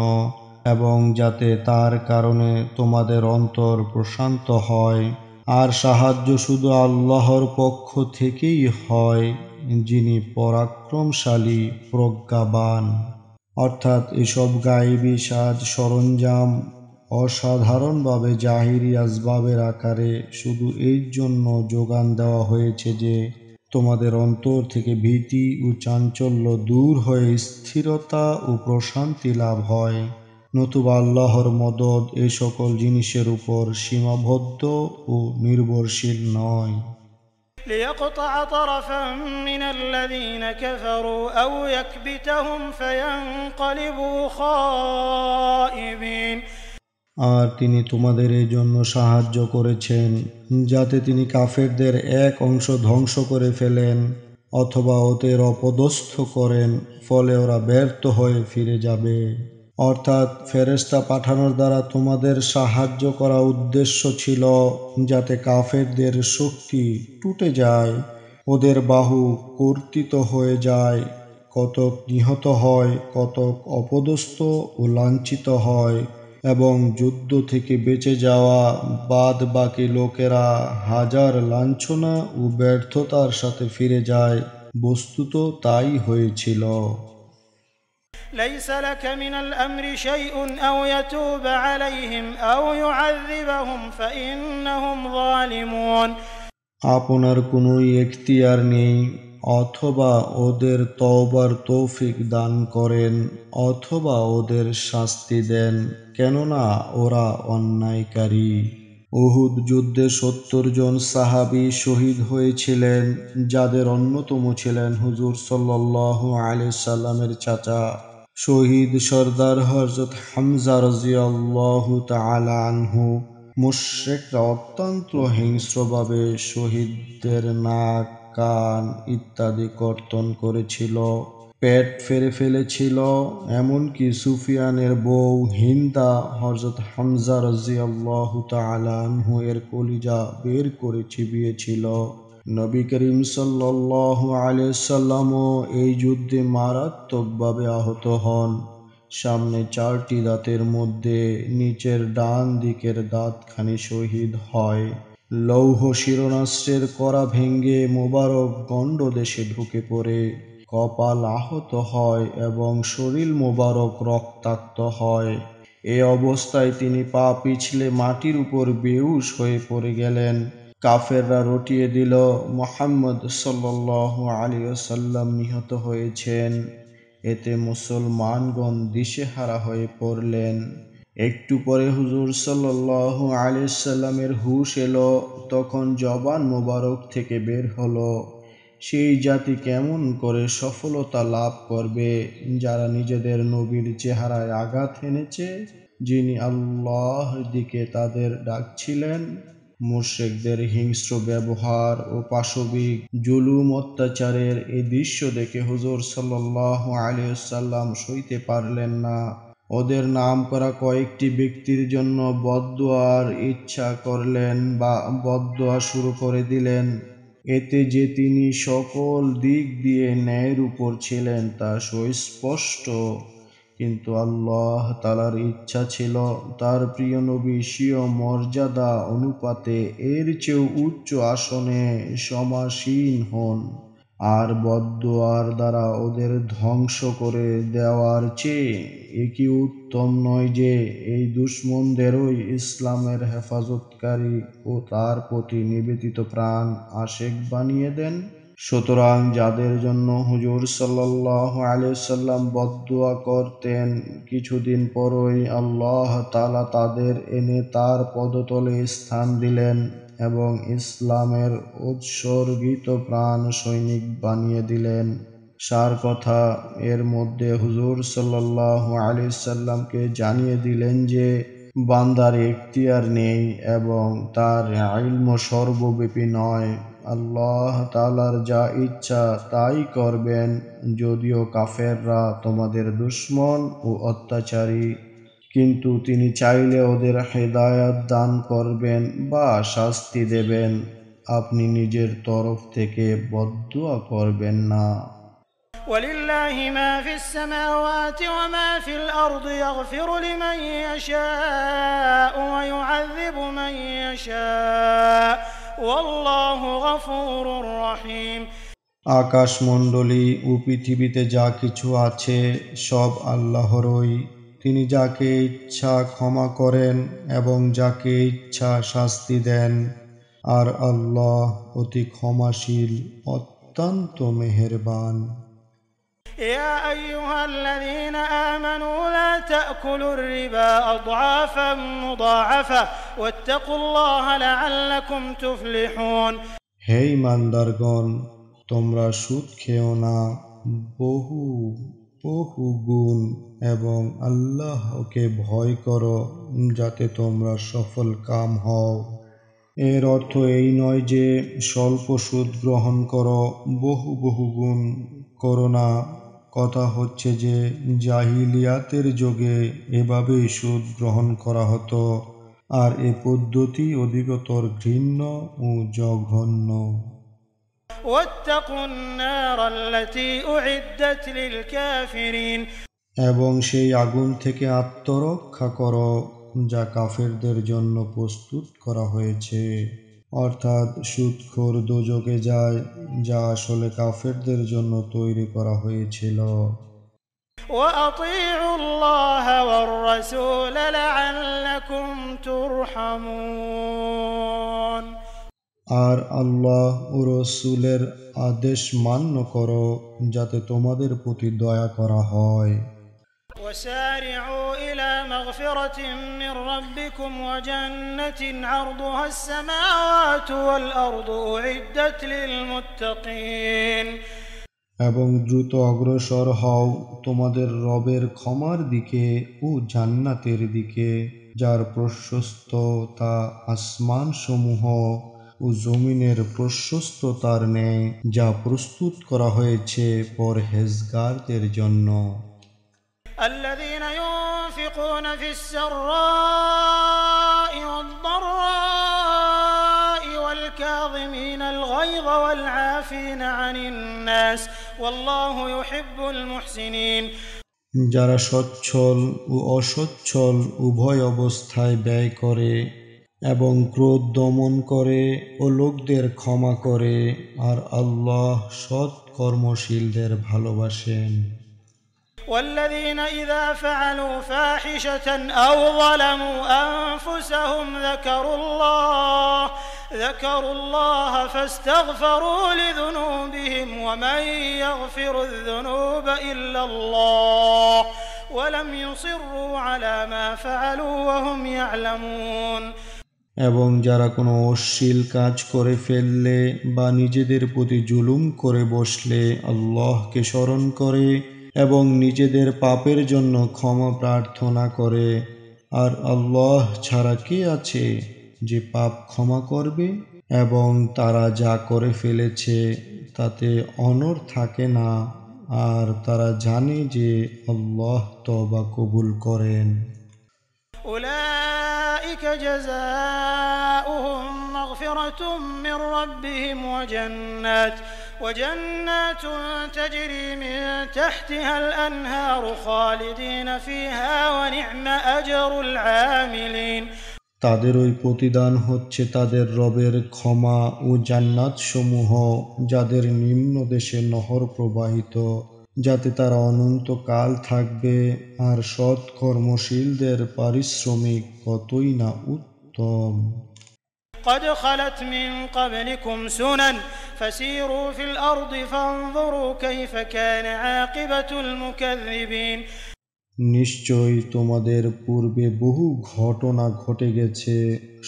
এবং যাতে তার কারণে তোমাদের অন্তর প্রশান্ত হয়। আর সাহায্য শুধু আল্লাহর পক্ষ থেকেই হয়, যিনি পরাক্রমশালী প্রজ্ঞাবান। অর্থাৎ এসব গায়েবী সাজ সরঞ্জাম অসাধারণভাবে জাহিরি আসবাবের আকারে শুধু এই জন্য যোগান দেওয়া হয়েছে যে তোমাদের অন্তর থেকে ভীতি ও চাঞ্চল্য দূর হয়ে স্থিরতা ও প্রশান্তি লাভ হয়। নতুবা আল্লাহর মদদ এই সকল জিনিসের উপর সীমাবদ্ধ ও নির্ভরশীল নয়। ليقطع طرفا من الذين كفروا أو يكبتهم فينقلبوا خائبين। আর তিনি তোমাদের এই জন্য সাহায্য করেছেন যাতে তিনি কাফেরদের এক অংশ ধ্বংস করে ফেলেন অথবা ওদের অপদস্থ করেন, ফলে ওরা ব্যর্থ হয়ে ফিরে যাবে। অর্থাৎ ফেরেশতা পাঠানোর দ্বারা তোমাদের সাহায্য করা উদ্দেশ্য ছিল যাতে কাফেরদের শক্তি টুটে যায়, ওদের বাহু কর্তিত হয়ে যায়, কতক নিহত হয়, কতক অপদস্থ ও লাঞ্ছিত হয় এবং যুদ্ধ থেকে বেঁচে যাওয়া বাদ বাকি লোকেরা হাজার লাঞ্ছনা ও ব্যর্থতার সাথে ফিরে যায়। বস্তুত তাই হয়েছিল। ليس لك من الأمر شيء أو يتوب عليهم أو يعذبهم فإنهم ظالمون। আপনার কোনো এখতিয়ার নেই, অথবা ওদের তওবার তৌফিক দান করেন অথবা ওদের শাস্তি দেন, কেননা ওরা অন্যায়কারী। উহুদ যুদ্ধে 70 জন সাহাবী শহীদ হয়েছিলেন, যাদের অন্যতম ছিলেন হুজুর সাল্লাল্লাহু আলাইহি সাল্লামের চাচা শহীদ সরদার হযরত হামজা রাদিয়াল্লাহু তাআলা আনহু। মুশরিকরা অত্যন্ত হিংস্রভাবে শহীদদের নাক কান ইত্যাদি কর্তন করেছিল, পেট ফেরে ফেলেছিল। এমনকি সুফিয়ানের বউ হিন্দা হযরত হামজা রাদিয়াল্লাহু তাআলা আনহু এর কলিজা বের করে চিবিয়েছিল। নবী করিম সাল্লাল্লাহু আলাইহি সাল্লামও এই যুদ্ধে মারাত্মকভাবে আহত হন। সামনে 4টি দাঁতের মধ্যে নিচের ডান দিকের দাঁতখানি শহীদ হয়। লৌহ শিরনাস্ত্রের কড়া ভেঙে মোবারক গণ্ডদেশে ঢুকে পড়ে। কপাল আহত হয় এবং শরীর মোবারক রক্তাক্ত হয়। এ অবস্থায় তিনি পা পিছলে মাটির উপর বেহুশ হয়ে পড়ে গেলেন। কাফেররা রটিয়ে দিল মুহাম্মদ সাল্লাল্লাহু আলাইহি ওয়াসাল্লাম নিহত হয়েছেন। এতে মুসলমানগণ দিশেহারা হয়ে পড়লেন। একটু পরে হুজুর সাল্লাল্লাহু আলাইহি সাল্লামের হুঁশ এলো। তখন জবান মোবারক থেকে বের হলো, সেই জাতি কেমন করে সফলতা লাভ করবে যারা নিজেদের নবীর চেহারায় আঘাত এনেছে, যিনি আল্লাহর দিকে তাদের ডাকছিলেন। মুশরিকদের হিংস্র ব্যবহার ও পাশবিক জুলুম অত্যাচারের এই দৃশ্য দেখে হুজুর সাল্লাল্লাহু আলাইহি ওয়াসাল্লাম সইতে পারলেন না। ওদের নাম করা কয়েকটি ব্যক্তির জন্য বদদুয়ার ইচ্ছা করলেন বা বদদুয়া শুরু করে দিলেন। এতে যে তিনি সকল দিক দিয়ে ন্যায়ের উপর ছিলেন তা সুস্পষ্ট। কিন্তু আল্লাহ তাআলার ইচ্ছা ছিল তার প্রিয় নবী স্বীয় মর্যাদা অনুপাতে এর চেয়েও উচ্চ আসনে সমাসীন হন। আর বদদুয়ার দ্বারা ওদের ধ্বংস করে দেওয়ার চেয়ে এ কি উত্তম নয় যে এই দুশমনদেরই ইসলামের হেফাজতকারী ও তার প্রতি নিবেদিত প্রাণ আশেক বানিয়ে দেন। সুতরাং যাদের জন্য হুজুর সাল্লাল্লাহু আলাইহি ওয়াসাল্লাম বদদুয়া করতেন, কিছুদিন পরই আল্লাহ তাআলা তাদের এনে তার পদতলে স্থান দিলেন এবং ইসলামের উৎসর্গিত প্রাণ সৈনিক বানিয়ে দিলেন। সার কথা, এর মধ্যে হুজুর সাল্লাল্লাহু আলাইহি সাল্লামকে জানিয়ে দিলেন যে বান্দার এখতিয়ার নেই এবং তার ইলম সর্বব্যাপী নয়। আল্লাহ তাআলার যা ইচ্ছা তাই করবেন, যদিও কাফেররা তোমাদের দুশমন ও অত্যাচারী। কিন্তু তিনি চাইলে ওদের হেদায়াত দান করবেন বা শাস্তি দেবেন। আপনি নিজের তরফ থেকে বদদুয়া করবেন না। ولله ما في السماوات وما في الأرض يغفر لمن يشاء ويعذب من يشاء والله غفور رحيم। আকাশমণ্ডলী ও পৃথিবীতে যা কিছু আছে সব আল্লাহরই। তিনি যাকে ইচ্ছা ক্ষমা করেন এবং যাকে ইচ্ছা শাস্তি দেন। আর আল্লাহ অতি ক্ষমাশীল, অত্যন্ত মেহেরবান। يا أيها الذين آمنوا لا تأكلوا الربا أضعافا مضاعفة واتقوا الله لعلكم تفلحون। হে ঈমানদারগণ, তোমরা সুদ খেও না বহু বহু গুণ এবং আল্লাহকে ভয় করো যাতে তোমরা সফল কাম হও। এর অর্থ এই নয় যে স্বল্প সুদ গ্রহণ করো, বহু বহু গুণ করো না। কথা হচ্ছে যে জাহিলিয়াতের যুগে এভাবেই সুদ গ্রহণ করা হতো, আর এ পদ্ধতি অধিকতর ঘৃণ্য ও জঘন্য। واتقوا النار التي أعدت للكافرين। এবং সেই আগুন থেকে আত্মরক্ষা করো যা কাফেরদের জন্য প্রস্তুত করা হয়েছে। অর্থাৎ সুদখোর দোজখে যায়, যা আসলে কাফেরদের জন্য তৈরি করা হয়েছিল। وأطيعوا الله والرسول لعلكم ترحمون। আর আল্লাহ ও রসূলের আদেশ মান্য করো যাতে তোমাদের প্রতি দয়া করা হয়। وسارعوا إلى مغفرة من ربكم وجنة عرضها السماوات والأرض أعدت للمتقين। এবং দ্রুত অগ্রসর হও তোমাদের রবের ক্ষমার দিকে ও জান্নাতের দিকে, যার প্রশস্ততা আসমানসমূহ ও জমিনের প্রশস্ততার ন্যায় যা প্রস্তুত করা হয়েছে পরহেজগারদের জন্য। الذين ينفقون في السراء والضراء والكاظمين الغيظ والعافين عن الناس والله يحب المحسنين। যারা সচ্ছল ও অসচ্ছল উভয় অবস্থায় ব্যয় করে এবং ক্রোধ দমন করে ও লোকদের ক্ষমা করে, আর আল্লাহ সৎ কর্মশীলদের ভালোবাসেন। والذين إذا فعلوا فاحشة أو ظلموا أنفسهم ذكروا الله فاستغفروا لذنوبهم ومن يغفر الذنوب إلا الله ولم يصروا على ما فعلوا وهم يعلمون। এবং যারা কোনো অশ্লীল কাজ করে ফেললে বা নিজেদের প্রতি জুলুম করে বসলে আল্লাহকে স্মরণ করে এবং নিজেদের পাপের জন্য ক্ষমা প্রার্থনা করে, আর আল্লাহ ছাড়া কে আছে যে পাপ ক্ষমা করবে, এবং তারা যা করে ফেলেছে তাতে অনড় থাকে না, আর তারা জানে যে আল্লাহ তওবা কবুল করেন। أولئك جزاؤهم مغفرة من ربهم وجنات تجري من تحتها الأنهار خالدين فيها ونعم أجر العاملين। তাদের ওই প্রতিদান হচ্ছে তাদের রবের ক্ষমা ও জান্নাত সমূহ, যাদের নিম্ন দেশে নহর প্রবাহিত, যাতে তারা অনন্তকাল থাকবে, আর সৎ কর্মশীলদের পারিশ্রমিক কতই না উত্তম। قد خلت من قبلكم سنن فسيروا في الأرض فانظروا كيف كان عاقبة المكذبين। নিশ্চয়ই তোমাদের পূর্বে বহু ঘটনা ঘটে গেছে,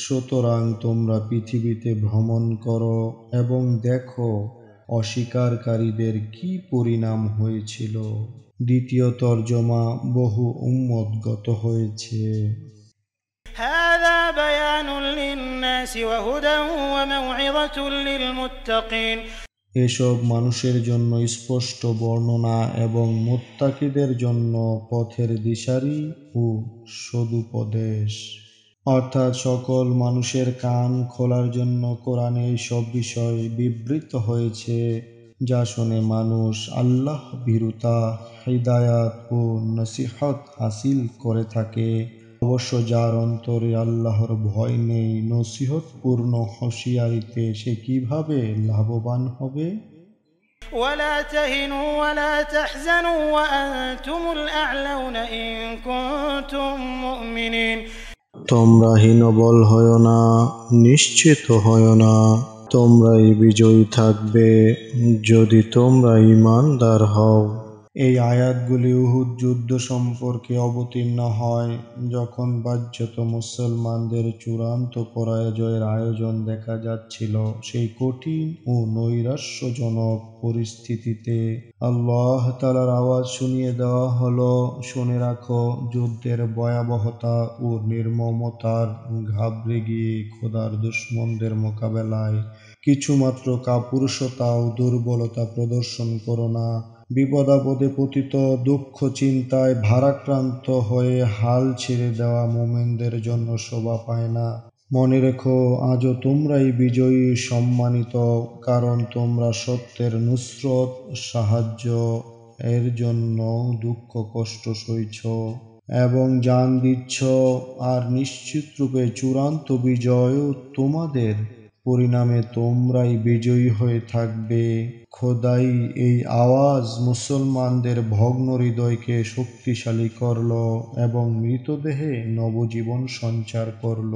সুতরাং তোমরা পৃথিবীতে ভ্রমণ করো এবং দেখো অস্বীকারীদের কি পরিণাম হয়েছিল। দ্বিতীয় তর্জমা বহু উম্মতগত হয়েছে। هذا بيان للناس وهدى وموعظة للمتقين। এসব মানুষের জন্য স্পষ্ট বর্ণনা এবং মুত্তাকিদের জন্য পথের দিশারি ও সদুপদেশ। অর্থাৎ সকল মানুষের কান খোলার জন্য কোরআনে এইসব বিষয় বিবৃত হয়েছে, যা শুনে মানুষ আল্লাহ ভীরুতা, হিদায়াত ও নসিহত হাসিল করে থাকে। অবশ্য যার অন্তরে আল্লাহর ভয় নেই, নসিহতপূর্ণ হুঁশিয়ারিতে সে কিভাবে লাভবান হবে? ولا تهنوا ولا تحزنوا وأنتم الأعلون إن كنتم مؤمنين। তোমরা হীনবল হয় না, নিশ্চিত হয় না, তোমরাই বিজয়ী থাকবে যদি তোমরা ঈমানদার হও। এই আয়াতগুলি উহুদ যুদ্ধ সম্পর্কে অবতীর্ণ হয়, যখন বাহ্যত মুসলমানদের চূড়ান্ত পরাজয়ের আয়োজন দেখা যাচ্ছিল। সেই কঠিন ও নৈরাশ্যজনক পরিস্থিতিতে আল্লাহ তাআলার আওয়াজ শুনিয়ে দেওয়া হলো, শুনে রাখো, যুদ্ধের ভয়াবহতা ও নির্মমতার ঘাবড়ে গিয়ে খোদার দুশমনদের মোকাবেলায় কিছুমাত্র কাপুরুষতা ও দুর্বলতা প্রদর্শন করো না। বিপদাপদে পতিত, দুঃখ চিন্তায় ভারাক্রান্ত হয়ে হাল ছেড়ে দেওয়া মুমিনদের জন্য শোভা পায় না। মনে রেখো, আজও তোমরাই বিজয়ী সম্মানিত, কারণ তোমরা সত্যের নুসরত, সাহায্য এর জন্য দুঃখ কষ্ট সইছ এবং জান দিচ্ছ, আর নিশ্চিতরূপে চূড়ান্ত বিজয়ও তোমাদের। পরিণামে তোমরাই বিজয়ী হয়ে থাকবে। খোদাই এই আওয়াজ মুসলমানদের ভগ্ন হৃদয়কে শক্তিশালী করল এবং মৃতদেহে নবজীবন সঞ্চার করল।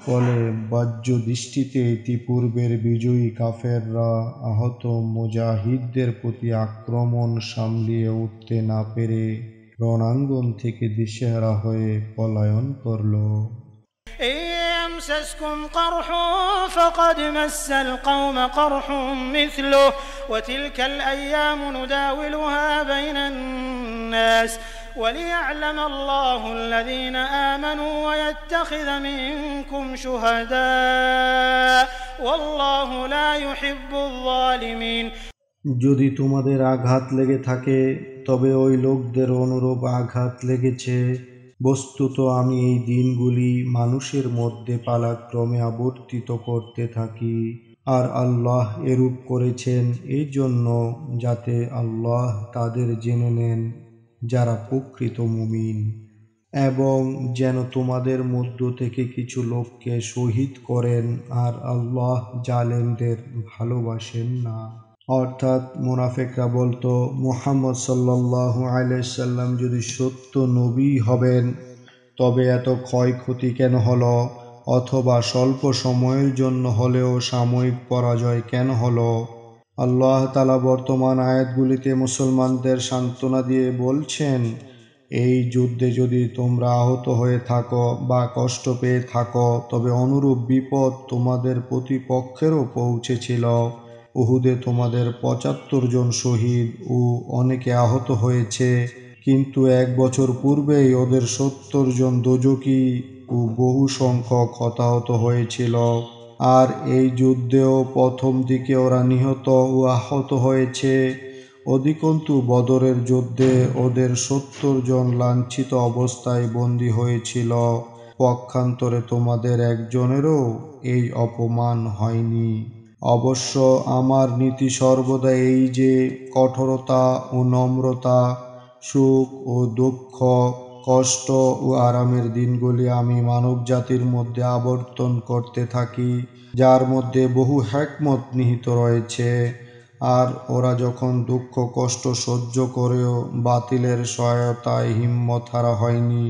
ফলে বাহ্য দৃষ্টিতে ইতিপূর্বের বিজয়ী কাফেররা আহত মুজাহিদদের প্রতি আক্রমণ সামলিয়ে উঠতে না পেরে রণাঙ্গন থেকে দিশেহারা হয়ে পলায়ন করল। يمسسكم قرح فقد مس القوم قرح مثله وتلك الأيام نداولها بين الناس وليعلم الله الذين آمنوا ويتخذ منكم شهداء والله لا يحب الظالمين। যদি তোমাদের আঘাত লেগে থাকে তবে ওই লোকদের অনুরূপ আঘাত লেগেছে। বস্তুত আমি এই দিনগুলি মানুষের মধ্যে পালাক্রমে আবর্তিত করতে থাকি, আর আল্লাহ এরূপ করেছেন এই জন্য যাতে আল্লাহ তাদের জেনে নেন যারা প্রকৃত মুমিন, এবং যেন তোমাদের মধ্য থেকে কিছু লোককে শহীদ করেন, আর আল্লাহ জালেমদের ভালোবাসেন না। অর্থাৎ মুনাফিকরা বলতো, মুহাম্মদ সাল্লাল্লাহু আলাইহি সাল্লাম যদি সত্য নবী হবেন তবে এত ক্ষয়ক্ষতি কেন হলো, অথবা স্বল্প সময়ের জন্য হলেও সাময়িক পরাজয় কেন হলো। আল্লাহ তাআলা বর্তমান আয়াতগুলিতে মুসলমানদের সান্ত্বনা দিয়ে বলছেন, এই যুদ্ধে যদি তোমরা আহত হয়ে থাকো বা কষ্ট পেয়ে থাকো তবে অনুরূপ বিপদ তোমাদের প্রতিপক্ষেরও পৌঁছেছিল। উহুদে তোমাদের ৭৫ জন শহীদ ও অনেকে আহত হয়েছে, কিন্তু ১ বছর পূর্বেই ওদের ৭০ জন দোজখী ও বহু সংখ্যক হতাহত হয়েছিল। আর এই যুদ্ধেও প্রথম দিকে ওরা নিহত ও আহত হয়েছে। অধিকন্তু বদরের যুদ্ধে ওদের ৭০ জন লাঞ্ছিত অবস্থায় বন্দী হয়েছিল। পক্ষান্তরে তোমাদের একজনেরও এই অপমান হয়নি। অবশ্য আমার নীতি সর্বদা এই যে কঠোরতা ও নম্রতা, সুখ ও দুঃখ, কষ্ট ও আরামের দিনগুলি আমি মানব জাতির মধ্যে আবর্তন করতে থাকি, যার মধ্যে বহু হিকমত নিহিত রয়েছে। আর ওরা যখন দুঃখ কষ্ট সহ্য করেও বাতিলের সহায়তায় হিম্মত হারা হয়নি,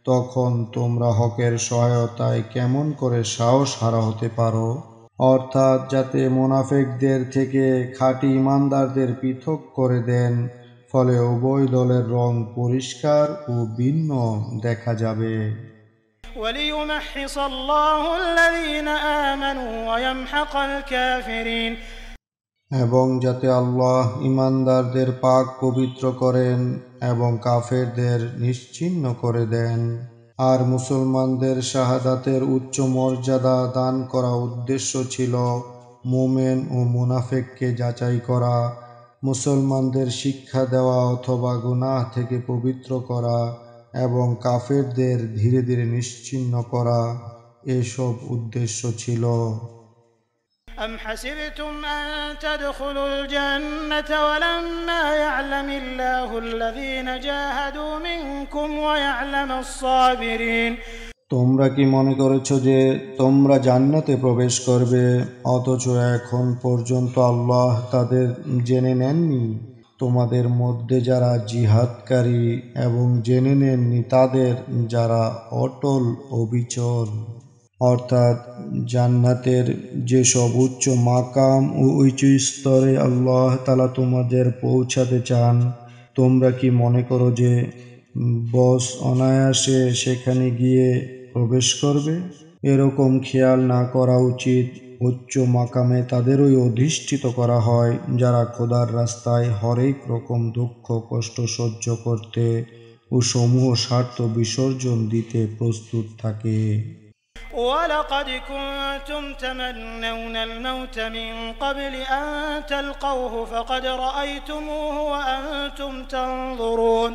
তখন তোমরা হকের সহায়তায় কেমন করে সাহস হারা হতে পারো। অর্থাৎ যাতে মুনাফিকদের থেকে খাঁটি ঈমানদারদের পৃথক করে দেন, ফলে উভয় দলের রং পরিষ্কার ও ভিন্ন দেখা যাবে। وليمحص الله الذين آمنوا ويمحق الكافرين। এবং যাতে আল্লাহ ঈমানদারদের পাক পবিত্র করেন এবং কাফেরদের নিশ্চিহ্ন করে দেন। আর মুসলমানদের শাহাদাতের উচ্চ মর্যাদা দান করা উদ্দেশ্য ছিল মুমিন ও মুনাফিককে যাচাই করা, মুসলমানদের শিক্ষা দেওয়া অথবা গুনাহ থেকে পবিত্র করা এবং কাফেরদের ধীরে ধীরে নিশ্চিহ্ন করা। এসব উদ্দেশ্য ছিল। أم حسبتم أن تدخلوا الجنة ولما يعلم الله الذين جاهدوا منكم ويعلم الصابرين। তোমরা কি মনে করেছ যে তোমরা জান্নাতে প্রবেশ করবে, অথচ এখন পর্যন্ত আল্লাহ তাদের জেনে নেননি? তোমাদের মধ্যে যারা জিহাদকারী এবং জেনে নেননি তাদের যারা অটল অবিচল। অর্থাৎ জান্নাতের যেসব উচ্চ মাকাম ও উচ্চ স্তরে আল্লাহ তাআলা তোমাদের পৌঁছাতে চান, তোমরা কি মনে করো যে বস অনায়াসে সেখানে গিয়ে প্রবেশ করবে? এরকম খেয়াল না করা উচিত। উচ্চ মাকামে তাদেরই অধিষ্ঠিত করা হয় যারা খোদার রাস্তায় হরেক রকম দুঃখ কষ্ট সহ্য করতে ও সমূহ স্বার্থ বিসর্জন দিতে প্রস্তুত থাকে। ولقد كنتم تمنون الموت من قبل أن تلقوه فقد رأيتموه وأنتم تنظرون।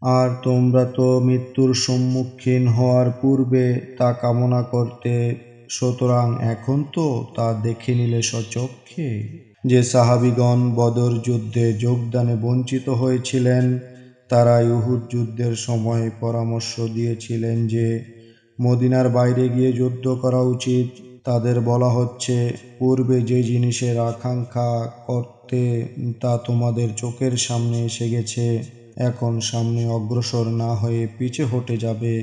আর তোমরা তো মৃত্যুর সম্মুখীন হওয়ার পূর্বে তা কামনা করতে, সুতরাং এখন তো তা দেখে নিলে স্বচক্ষে। যে সাহাবীগণ বদর যুদ্ধে যোগদানে বঞ্চিত হয়েছিলেন, তারা উহুদ যুদ্ধের সময় পরামর্শ দিয়েছিলেন যে মদিনার বাইরে গিয়ে যুদ্ধ করা উচিত। তাদের বলা হচ্ছে, পূর্বে যে জিনিসের আকাঙ্ক্ষা করতে তা তোমাদের চোখের সামনে এসে গেছে, এখন সামনে অগ্রসর না হয়ে পিছে হটে যাবে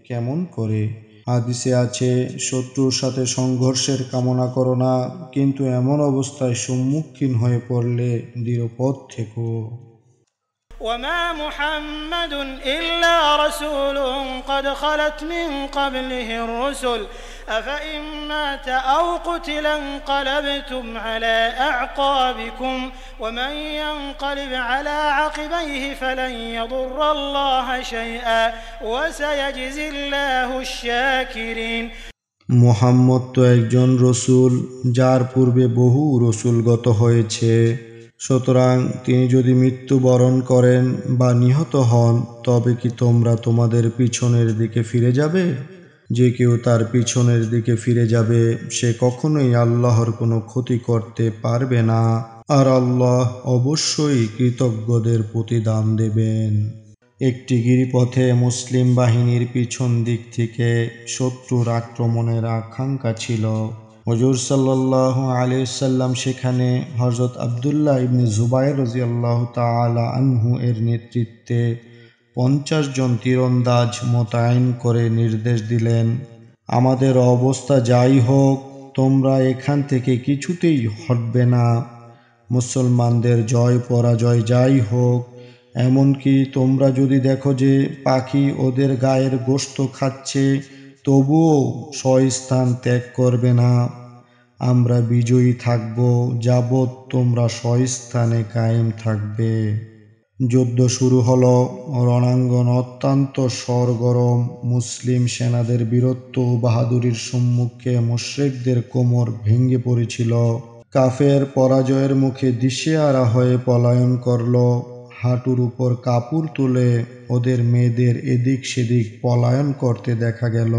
কেমন করে? হাদিসে আছে, শত্রুর সাথে সংঘর্ষের কামনা করো না, কিন্তু এমন অবস্থায় সম্মুখীন হয়ে পড়লে দৃঢ়পদ থেকো। وما محمد إلا رسول قد خلت من قبله الرسل أفإن مات أو قتل انقلبتم على أعقابكم ومن ينقلب على عقبيه فلن يضر الله شيئا وسيجزي الله الشاكرين মুহাম্মদ তো একজন রসুল, যার পূর্বে বহু রসুলগত হয়েছে। সুতরাং তিনি যদি মৃত্যুবরণ করেন বা নিহত হন, তবে কি তোমরা তোমাদের পিছনের দিকে ফিরে যাবে? যে কেউ তার পিছনের দিকে ফিরে যাবে, সে কখনোই আল্লাহর কোনো ক্ষতি করতে পারবে না, আর আল্লাহ অবশ্যই কৃতজ্ঞদের প্রতিদান দেবেন। একটি গিরিপথে মুসলিম বাহিনীর পিছন দিক থেকে শত্রুর আক্রমণের আকাঙ্ক্ষা ছিল। হুজুর সাল্লাল্লাহু আলাইহি সাল্লাম সেখানে হযরত আব্দুল্লাহ ইবনে জুবাইর রাদিয়াল্লাহু তাআলা আনহু এর নেতৃত্বে 50 জন তীরন্দাজ মোতায়েন করে নির্দেশ দিলেন, আমাদের অবস্থা যাই হোক, তোমরা এখান থেকে কিছুতেই হটবে না। মুসলমানদের জয় পরাজয় যাই হোক, এমনকি তোমরা যদি দেখো যে পাখি ওদের গায়ের গোশত খাচ্ছে, তবুও স্বস্থান ত্যাগ করবে না। আমরা বিজয়ী থাকব যাবৎ তোমরা স্বস্থানে কায়েম থাকবে। যুদ্ধ শুরু হলো। রণাঙ্গন অত্যন্ত সরগরম। মুসলিম সেনাদের বীরত্ব ও বাহাদুরির সম্মুখে মুশরিকদের কোমর ভেঙে পড়েছিল। কাফের পরাজয়ের মুখে দিশেহারা হয়ে পলায়ন করল। হাঁটুর উপর কাপড় তুলে ওদের মেয়েদের এদিক সেদিক পলায়ন করতে দেখা গেল।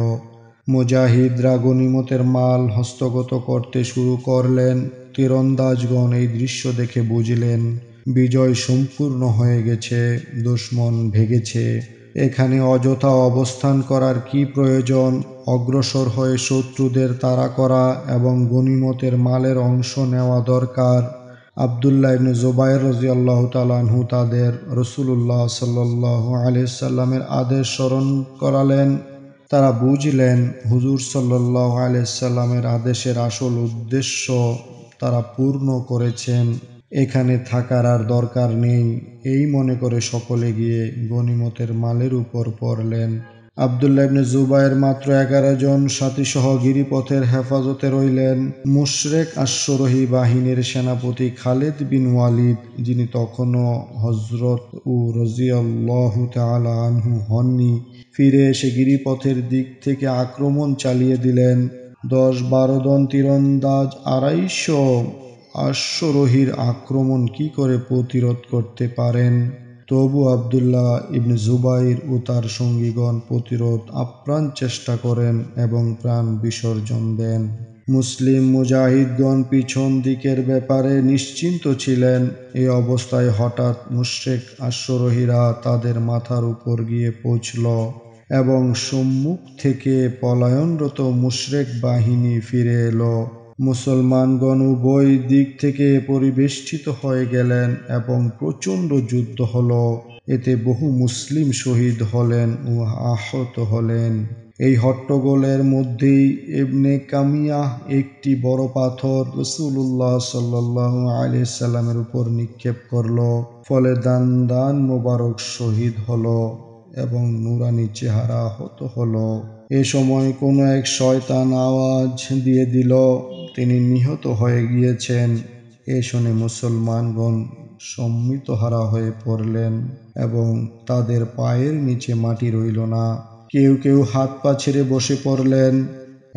মুজাহিদরা গনিমতের মাল হস্তগত করতে শুরু করলেন। তীরন্দাজগণ এই দৃশ্য দেখে বুঝলেন বিজয় সম্পূর্ণ হয়ে গেছে, দুশমন ভেগেছে। এখানে অযথা অবস্থান করার কি প্রয়োজন? অগ্রসর হয়ে শত্রুদের তাড়া করা এবং গনিমতের মালের অংশ নেওয়া দরকার। আব্দুল্লাহ ইবনে জুবাইর রাদিয়াল্লাহু তাআলা আনহু তাদের রাসূলুল্লাহ সাল্লাল্লাহু আলাইহি সাল্লামের আদেশ স্মরণ করালেন। তারা বুঝলেন হুজুর সাল্লাল্লাহু আলাইহি সাল্লামের আদেশের আসল উদ্দেশ্য তারা পূর্ণ করেছেন, এখানে থাকার আর দরকার নেই। এই মনে করে সকলে গিয়ে গনিমতের মালের উপর পড়লেন। আব্দুল্লাহ ইবনে জুবাইর মাত্র 11 জন সাথীসহ গিরিপথের হেফাজতে রইলেন। মুশরিক আশ্বরোহী বাহিনীর সেনাপতি খালিদ বিন ওয়ালিদ, যিনি তখনও হযরত রাদিয়াল্লাহু তাআলা আনহু হননি, ফিরে এসে গিরিপথের দিক থেকে আক্রমণ চালিয়ে দিলেন। 10-12 জন তীরন্দাজ 250 অশ্বারোহীর আক্রমণ কি করে প্রতিরোধ করতে পারেন? তবু আব্দুল্লাহ ইবনে জুবাইর ও তার সঙ্গীগণ প্রতিরোধ আপ্রাণ চেষ্টা করেন এবং প্রাণ বিসর্জন দেন। মুসলিম মুজাহিদগণ পিছন দিকের ব্যাপারে নিশ্চিন্ত ছিলেন। এই অবস্থায় হঠাৎ মুশরিক অশ্বারোহীরা তাদের মাথার উপর গিয়ে পৌঁছল এবং সম্মুখ থেকে পলায়নরত মুশরিক বাহিনী ফিরে এলো। মুসলমানগণ উভয় দিক থেকে পরিবেষ্টিত হয়ে গেলেন এবং প্রচণ্ড যুদ্ধ হলো। এতে বহু মুসলিম শহীদ হলেন ও আহত হলেন। এই হট্টগোলের মধ্যেই ইবনে কামিয়াহ একটি বড় পাথর রাসূলুল্লাহ সাল্লাল্লাহু আলাইহি সাল্লামের উপর নিক্ষেপ করল। ফলে দান মোবারক শহীদ হলো এবং নুরানি চেহারা আহত হলো। এ সময় কোনো এক শয়তান আওয়াজ দিয়ে দিল, তিনি নিহত হয়ে গিয়েছেন। এ শুনে মুসলমানগণ সম্মিতহারা হয়ে পড়লেন এবং তাদের পায়ের নিচে মাটি রইল না। কেউ কেউ হাত পা ছেড়ে বসে পড়লেন।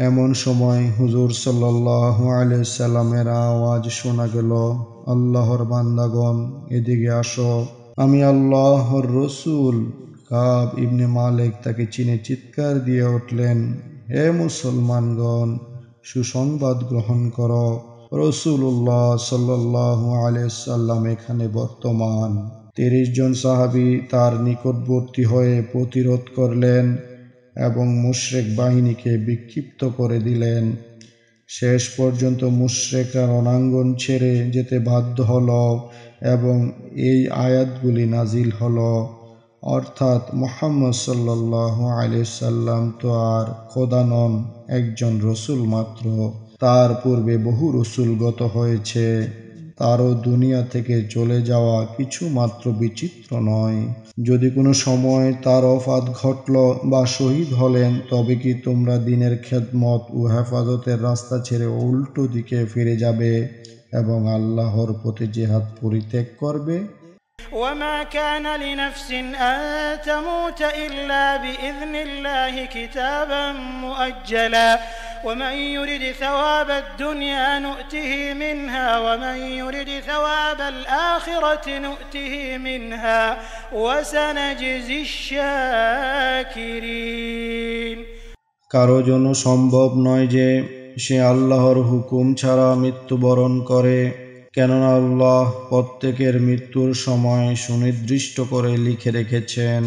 এমন সময় হুজুর সাল্লাল্লাহু আলাইহি সাল্লামের আওয়াজ শোনা গেল, আল্লাহর বান্দাগণ, এদিকে আসো, আমি আল্লাহর রসুল। কাব ইবনে মালিক তাকে চিনে চিৎকার দিয়ে উঠলেন, হে মুসলমানগণ, সুসংবাদ গ্রহণ করো, রাসূলুল্লাহ সাল্লাল্লাহু আলাইহি সাল্লাম এখানে বর্তমান। 30 জন সাহাবী তার নিকটবর্তী হয়ে প্রতিরোধ করলেন এবং মুশরিক বাহিনীকে বিক্ষিপ্ত করে দিলেন। শেষ পর্যন্ত মুশরিকরা রণাঙ্গন ছেড়ে যেতে বাধ্য হলো এবং এই আয়াতগুলি নাজিল হলো, অর্থাৎ মুহাম্মদ সাল্লাল্লাহু আলাইহি সাল্লাম তো আর খোদা নন, একজন রসুল মাত্র। তার পূর্বে বহু রসুল গত হয়েছে, তারও দুনিয়া থেকে চলে যাওয়া কিছু মাত্র বিচিত্র নয়। যদি কোনো সময় তার ওফাত ঘটল বা শহীদ হলেন, তবে কি তোমরা দিনের খেদমত ও হেফাজতের রাস্তা ছেড়ে উল্টো দিকে ফিরে যাবে এবং আল্লাহর পথে জিহাদ পরিত্যাগ করবে? وما كان لنفس أن تموت إلا بإذن الله كتابا مؤجلا ومن يرد ثواب الدنيا نؤته منها ومن يرد ثواب الآخرة نؤته منها وسنجزي الشاكرين। কারো জন্য সম্ভব নয় যে সে আল্লাহর হুকুম ছাড়া মৃত্যুবরণ করে, কেননা আল্লাহ প্রত্যেকের মৃত্যুর সময় সুনির্দিষ্ট করে লিখে রেখেছেন।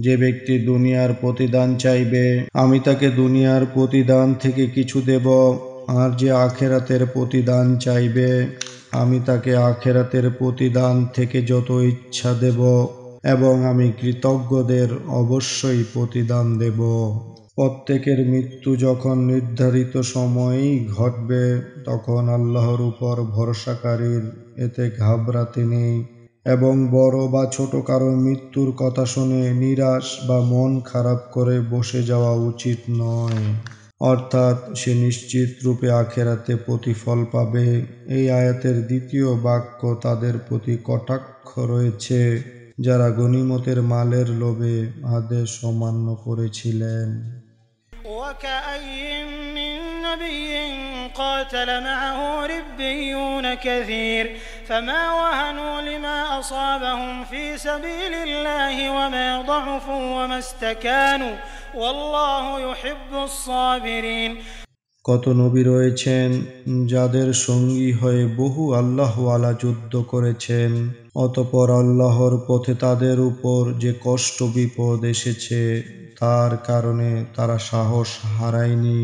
যে ব্যক্তি দুনিয়ার প্রতিদান চাইবে, আমি তাকে দুনিয়ার প্রতিদান থেকে কিছু দেব, আর যে আখেরাতের প্রতিদান চাইবে, আমি তাকে আখেরাতের প্রতিদান থেকে যত ইচ্ছা দেব, এবং আমি কৃতজ্ঞদের অবশ্যই প্রতিদান দেব। প্রত্যেকের মৃত্যু যখন নির্ধারিত সময়েই ঘটবে, তখন আল্লাহর উপর ভরসাকারীর এতে ঘাবড়াতে নেই, এবং বড় বা ছোট কারো মৃত্যুর কথা শুনে নিরাশ বা মন খারাপ করে বসে যাওয়া উচিত নয়। অর্থাৎ সে নিশ্চিত রূপে আখেরাতে প্রতিফল পাবে। এই আয়াতের দ্বিতীয় বাক্য তাদের প্রতি কটাক্ষ রয়েছে যারা গনিমতের মালের লোভে আদেশ অমান্য করেছিলেন। وكأي من نبي قاتل معه ربيون كثير فما وهنوا لما أصابهم في سبيل الله وما ضعفوا وما استكانوا والله يحب الصابرين। কত নবী রয়েছেন যাদের সঙ্গী হয়ে বহু আল্লাহওয়ালা যুদ্ধ করেছেন, অতঃপর আল্লাহর পথে তাদের উপর যে কষ্ট বিপদ এসেছে তার কারণে তারা সাহস হারায়নি,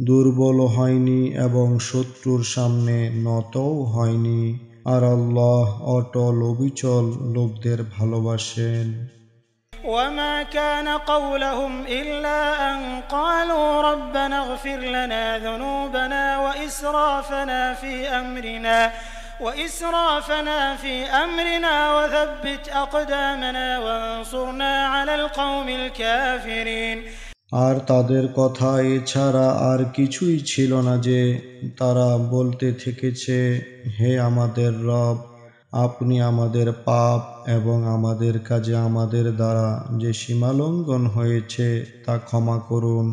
দুর্বল হয়নি এবং শত্রুর সামনে নতও হয়নি। আর আল্লাহ অটল অবিচল লোকদের ভালোবাসেন। وما كان قولهم إلا أن قالوا ربنا اغفر لنا ذنوبنا وإسرافنا في أمرنا وثبت أقدامنا وانصرنا على القوم الكافرين। আর তাদের কথা এছাড়া আর কিছুই ছিল না যে তারা বলতে থেকেছে, হে আমাদের রব, আপনি আমাদের পাপ এবং আমাদের কাজে আমাদের দ্বারা যে সীমালঙ্ঘন হয়েছে তা ক্ষমা করুন,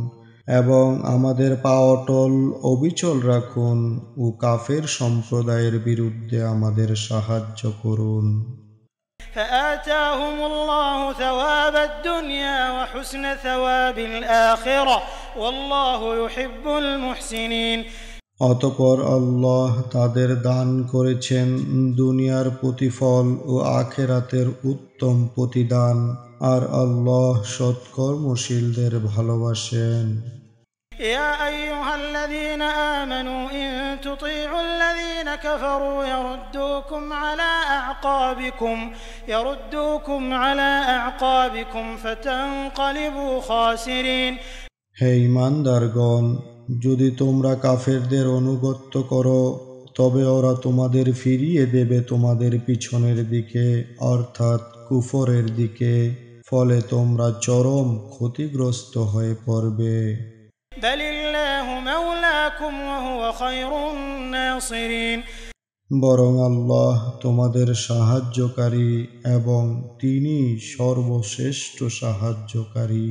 এবং আমাদের পা অটল অবিচল রাখুন ও কাফের সম্প্রদায়ের বিরুদ্ধে আমাদের সাহায্য করুন। فآتاهم الله ثواب الدنيا وحسن ثواب الآخرة والله يحب المحسنين। অতঃপর আল্লাহ তাদের দান করেছেন দুনিয়ার প্রতিফল ও আখেরাতের উত্তম প্রতিদান, আর আল্লাহ সৎকর্মশীলদের ভালোবাসেন। يا أيها الذين آمنوا إن تطيعوا الذين كفروا يردوكم على أعقابكم فتنقلبوا خاسرين। হে ঈমানদারগণ, যদি তোমরা কাফেরদের অনুগত্য করো, তবে ওরা তোমাদের ফিরিয়ে দেবে তোমাদের পিছনের দিকে, অর্থাৎ কুফরের দিকে, ফলে তোমরা চরম ক্ষতিগ্রস্ত হয়ে পড়বে। বরং আল্লাহ তোমাদের সাহায্যকারী এবং তিনি সর্বশ্রেষ্ঠ সাহায্যকারী।